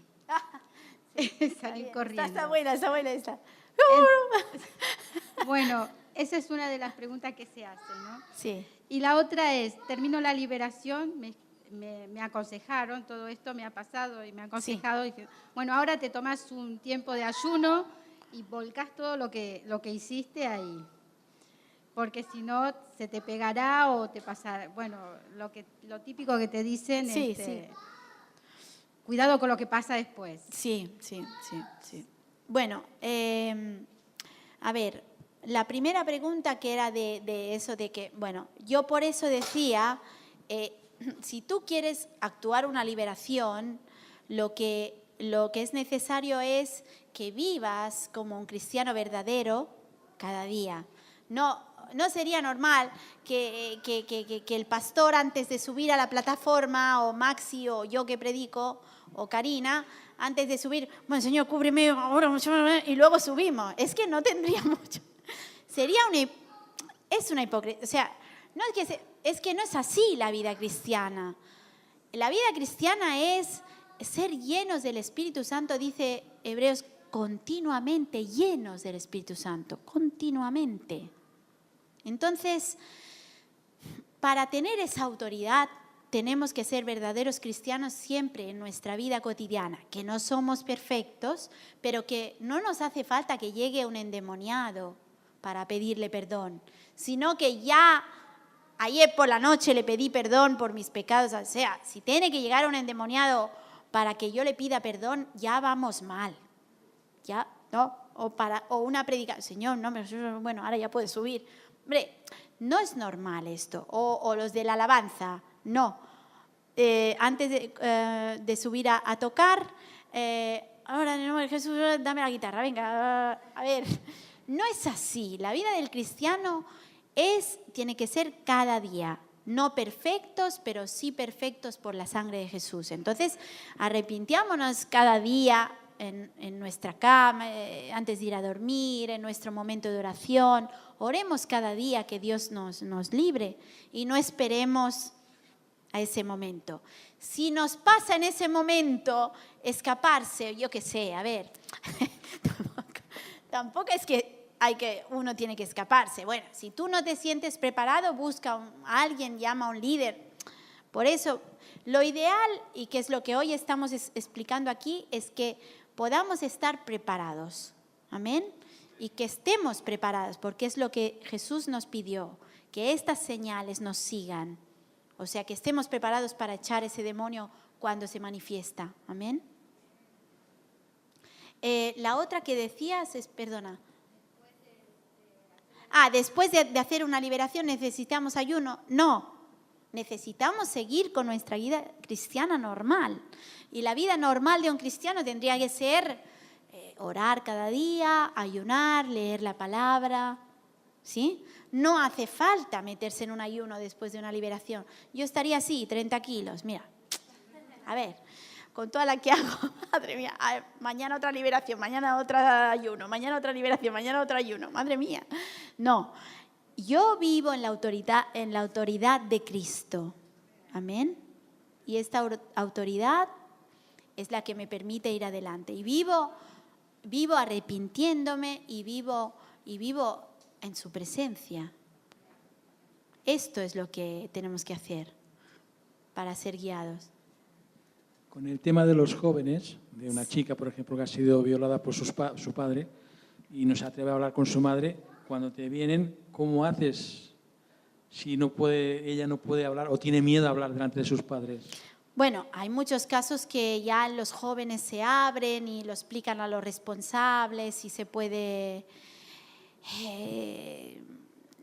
Salir corriendo. Está buena esa. Bueno, esa es una de las preguntas que se hacen, ¿no? Sí. Y la otra es, termino la liberación, me aconsejaron, todo esto me ha pasado y me ha aconsejado, sí. Dije, bueno, ahora te tomas un tiempo de ayuno y volcás todo lo que hiciste ahí. porque si no se te pegará o te pasará. Bueno, lo típico que te dicen, Sí, sí. Cuidado con lo que pasa después. Sí. Bueno, a ver, la primera pregunta que era de eso de que, bueno, yo por eso decía, si tú quieres actuar una liberación, lo que es necesario es que vivas como un cristiano verdadero cada día. No sería normal que el pastor antes de subir a la plataforma, o Maxi, o yo que predico, o Karina, antes de subir, bueno, Señor, cúbreme ahora, y luego subimos. Es que no tendría mucho. Es una hipocresía. O sea, es que no es así la vida cristiana. La vida cristiana es ser llenos del Espíritu Santo, dice Hebreos, continuamente llenos del Espíritu Santo, continuamente. Entonces, para tener esa autoridad, tenemos que ser verdaderos cristianos siempre en nuestra vida cotidiana, que no somos perfectos, pero que no nos hace falta que llegue un endemoniado para pedirle perdón, sino que ya ayer por la noche le pedí perdón por mis pecados. O sea, si tiene que llegar un endemoniado para que yo le pida perdón, ya vamos mal. Ya, ¿no? O una predicación, Señor, no, bueno, ahora ya puedes subir. Hombre, no es normal esto. O los de la alabanza, no. Antes de subir a tocar, ahora en el nombre de Jesús, dame la guitarra, venga, a ver. No es así. La vida del cristiano tiene que ser cada día. No perfectos, pero sí perfectos por la sangre de Jesús. Entonces, arrepintiámonos cada día en nuestra cama, antes de ir a dormir, en nuestro momento de oración. Oremos cada día que Dios nos libre y no esperemos a ese momento. Si nos pasa en ese momento escaparse, yo qué sé, a ver, tampoco es que uno tiene que escaparse. Bueno, si tú no te sientes preparado, busca a alguien, llama a un líder. Por eso, lo ideal, y que es lo que hoy estamos explicando aquí, es que podamos estar preparados. Amén. Y que estemos preparados, porque es lo que Jesús nos pidió, que estas señales nos sigan. O sea, que estemos preparados para echar ese demonio cuando se manifiesta. Amén. La otra que decías es, perdona. Después de hacer una liberación necesitamos ayuno. No, necesitamos seguir con nuestra vida cristiana normal. Y la vida normal de un cristiano tendría que ser orar cada día, ayunar, leer la palabra. ¿Sí? No hace falta meterse en un ayuno después de una liberación. Yo estaría así, 30 kilos, mira. A ver, con toda la que hago, madre mía, mañana otra liberación, mañana otro ayuno, mañana otra liberación, mañana otro ayuno, madre mía. No, yo vivo en la autoridad de Cristo. Amén. Y esta autoridad es la que me permite ir adelante. Y vivo arrepintiéndome y vivo en su presencia. Esto es lo que tenemos que hacer para ser guiados. Con el tema de los jóvenes, de una chica, por ejemplo, que ha sido violada por su padre y no se atreve a hablar con su madre, cuando te vienen, ¿cómo haces si ella no puede hablar o tiene miedo a hablar delante de sus padres? Bueno, hay muchos casos que ya los jóvenes se abren y lo explican a los responsables y se puede...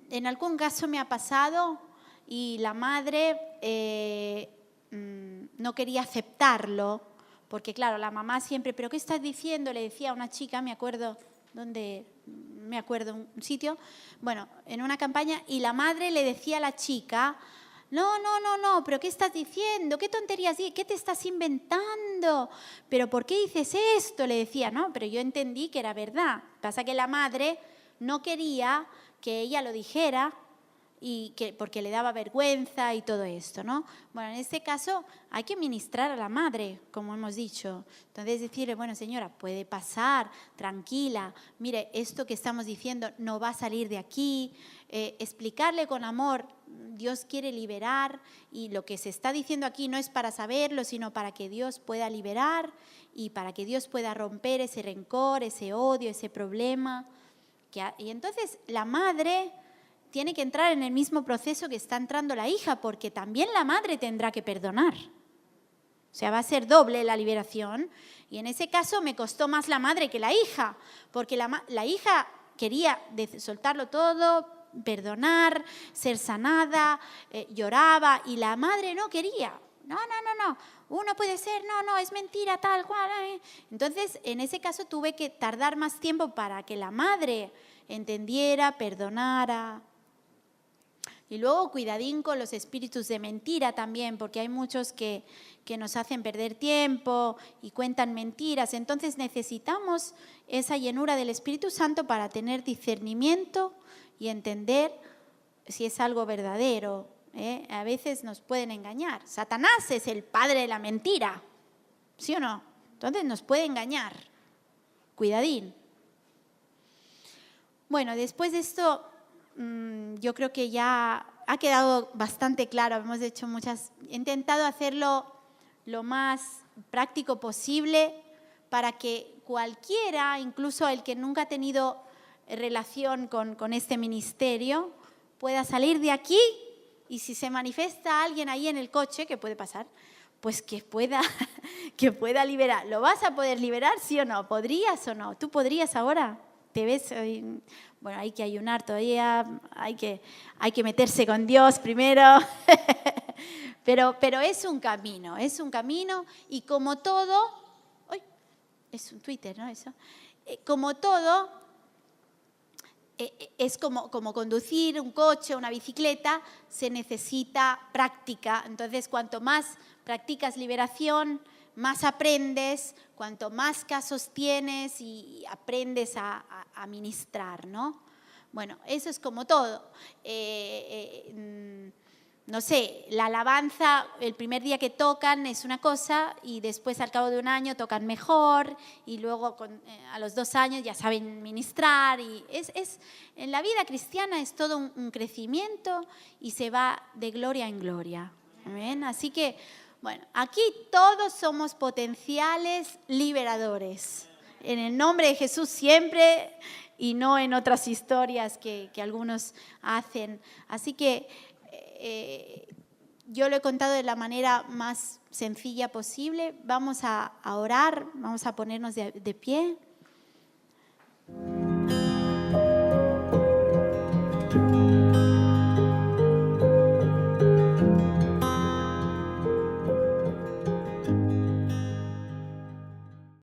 en algún caso me ha pasado y la madre no quería aceptarlo porque, claro, la mamá siempre, ¿pero qué estás diciendo? Le decía a una chica, me acuerdo un sitio, bueno, en una campaña, y la madre le decía a la chica, no, ¿pero qué estás diciendo? ¿Qué tonterías? ¿Qué te estás inventando? ¿Pero por qué dices esto? Le decía, no, pero yo entendí que era verdad. Pasa que la madre no quería que ella lo dijera porque le daba vergüenza y todo esto, ¿no? Bueno, en este caso hay que ministrar a la madre, como hemos dicho. Entonces decirle, bueno, señora, puede pasar, tranquila, mire, esto que estamos diciendo no va a salir de aquí. Explicarle con amor, Dios quiere liberar y lo que se está diciendo aquí no es para saberlo, sino para que Dios pueda liberar y para que Dios pueda romper ese rencor, ese odio, ese problema. Y entonces la madre tiene que entrar en el mismo proceso que está entrando la hija, porque también la madre tendrá que perdonar. O sea, va a ser doble la liberación. Y en ese caso me costó más la madre que la hija, porque la hija quería soltarlo todo, perdonar, ser sanada, lloraba, y la madre no quería. No, uno puede ser, no, es mentira, tal cual. Entonces, en ese caso tuve que tardar más tiempo para que la madre entendiera, perdonara. Y luego cuidadín con los espíritus de mentira también, porque hay muchos que nos hacen perder tiempo y cuentan mentiras. Entonces necesitamos esa llenura del Espíritu Santo para tener discernimiento y entender si es algo verdadero. A veces nos pueden engañar. Satanás es el padre de la mentira, ¿sí o no? Entonces nos puede engañar. Cuidadín. Bueno, después de esto, yo creo que ya ha quedado bastante claro. Hemos hecho he intentado hacerlo lo más práctico posible para que cualquiera, incluso el que nunca ha tenido relación con este ministerio, pueda salir de aquí, y si se manifiesta alguien ahí en el coche, que puede pasar, pues que pueda liberar. ¿Lo vas a poder liberar, sí o no? ¿Podrías o no? ¿Tú podrías ahora? ¿Te ves? Bueno, hay que ayunar todavía, hay que meterse con Dios primero. Pero es un camino, y como todo, es un Twitter, ¿no? Eso. Como todo, es como conducir un coche, una bicicleta, se necesita práctica. Entonces, cuanto más practicas liberación, más aprendes, cuanto más casos tienes y aprendes a ministrar, ¿no? Bueno, eso es como todo. No sé, la alabanza, el primer día que tocan es una cosa, y después al cabo de un año tocan mejor, y luego a los 2 años ya saben ministrar. Y en la vida cristiana es todo un crecimiento, y se va de gloria en gloria. ¿Amén? Así que, bueno, aquí todos somos potenciales liberadores. En el nombre de Jesús siempre, y no en otras historias que algunos hacen. Así que yo lo he contado de la manera más sencilla posible. Vamos a orar, vamos a ponernos de pie.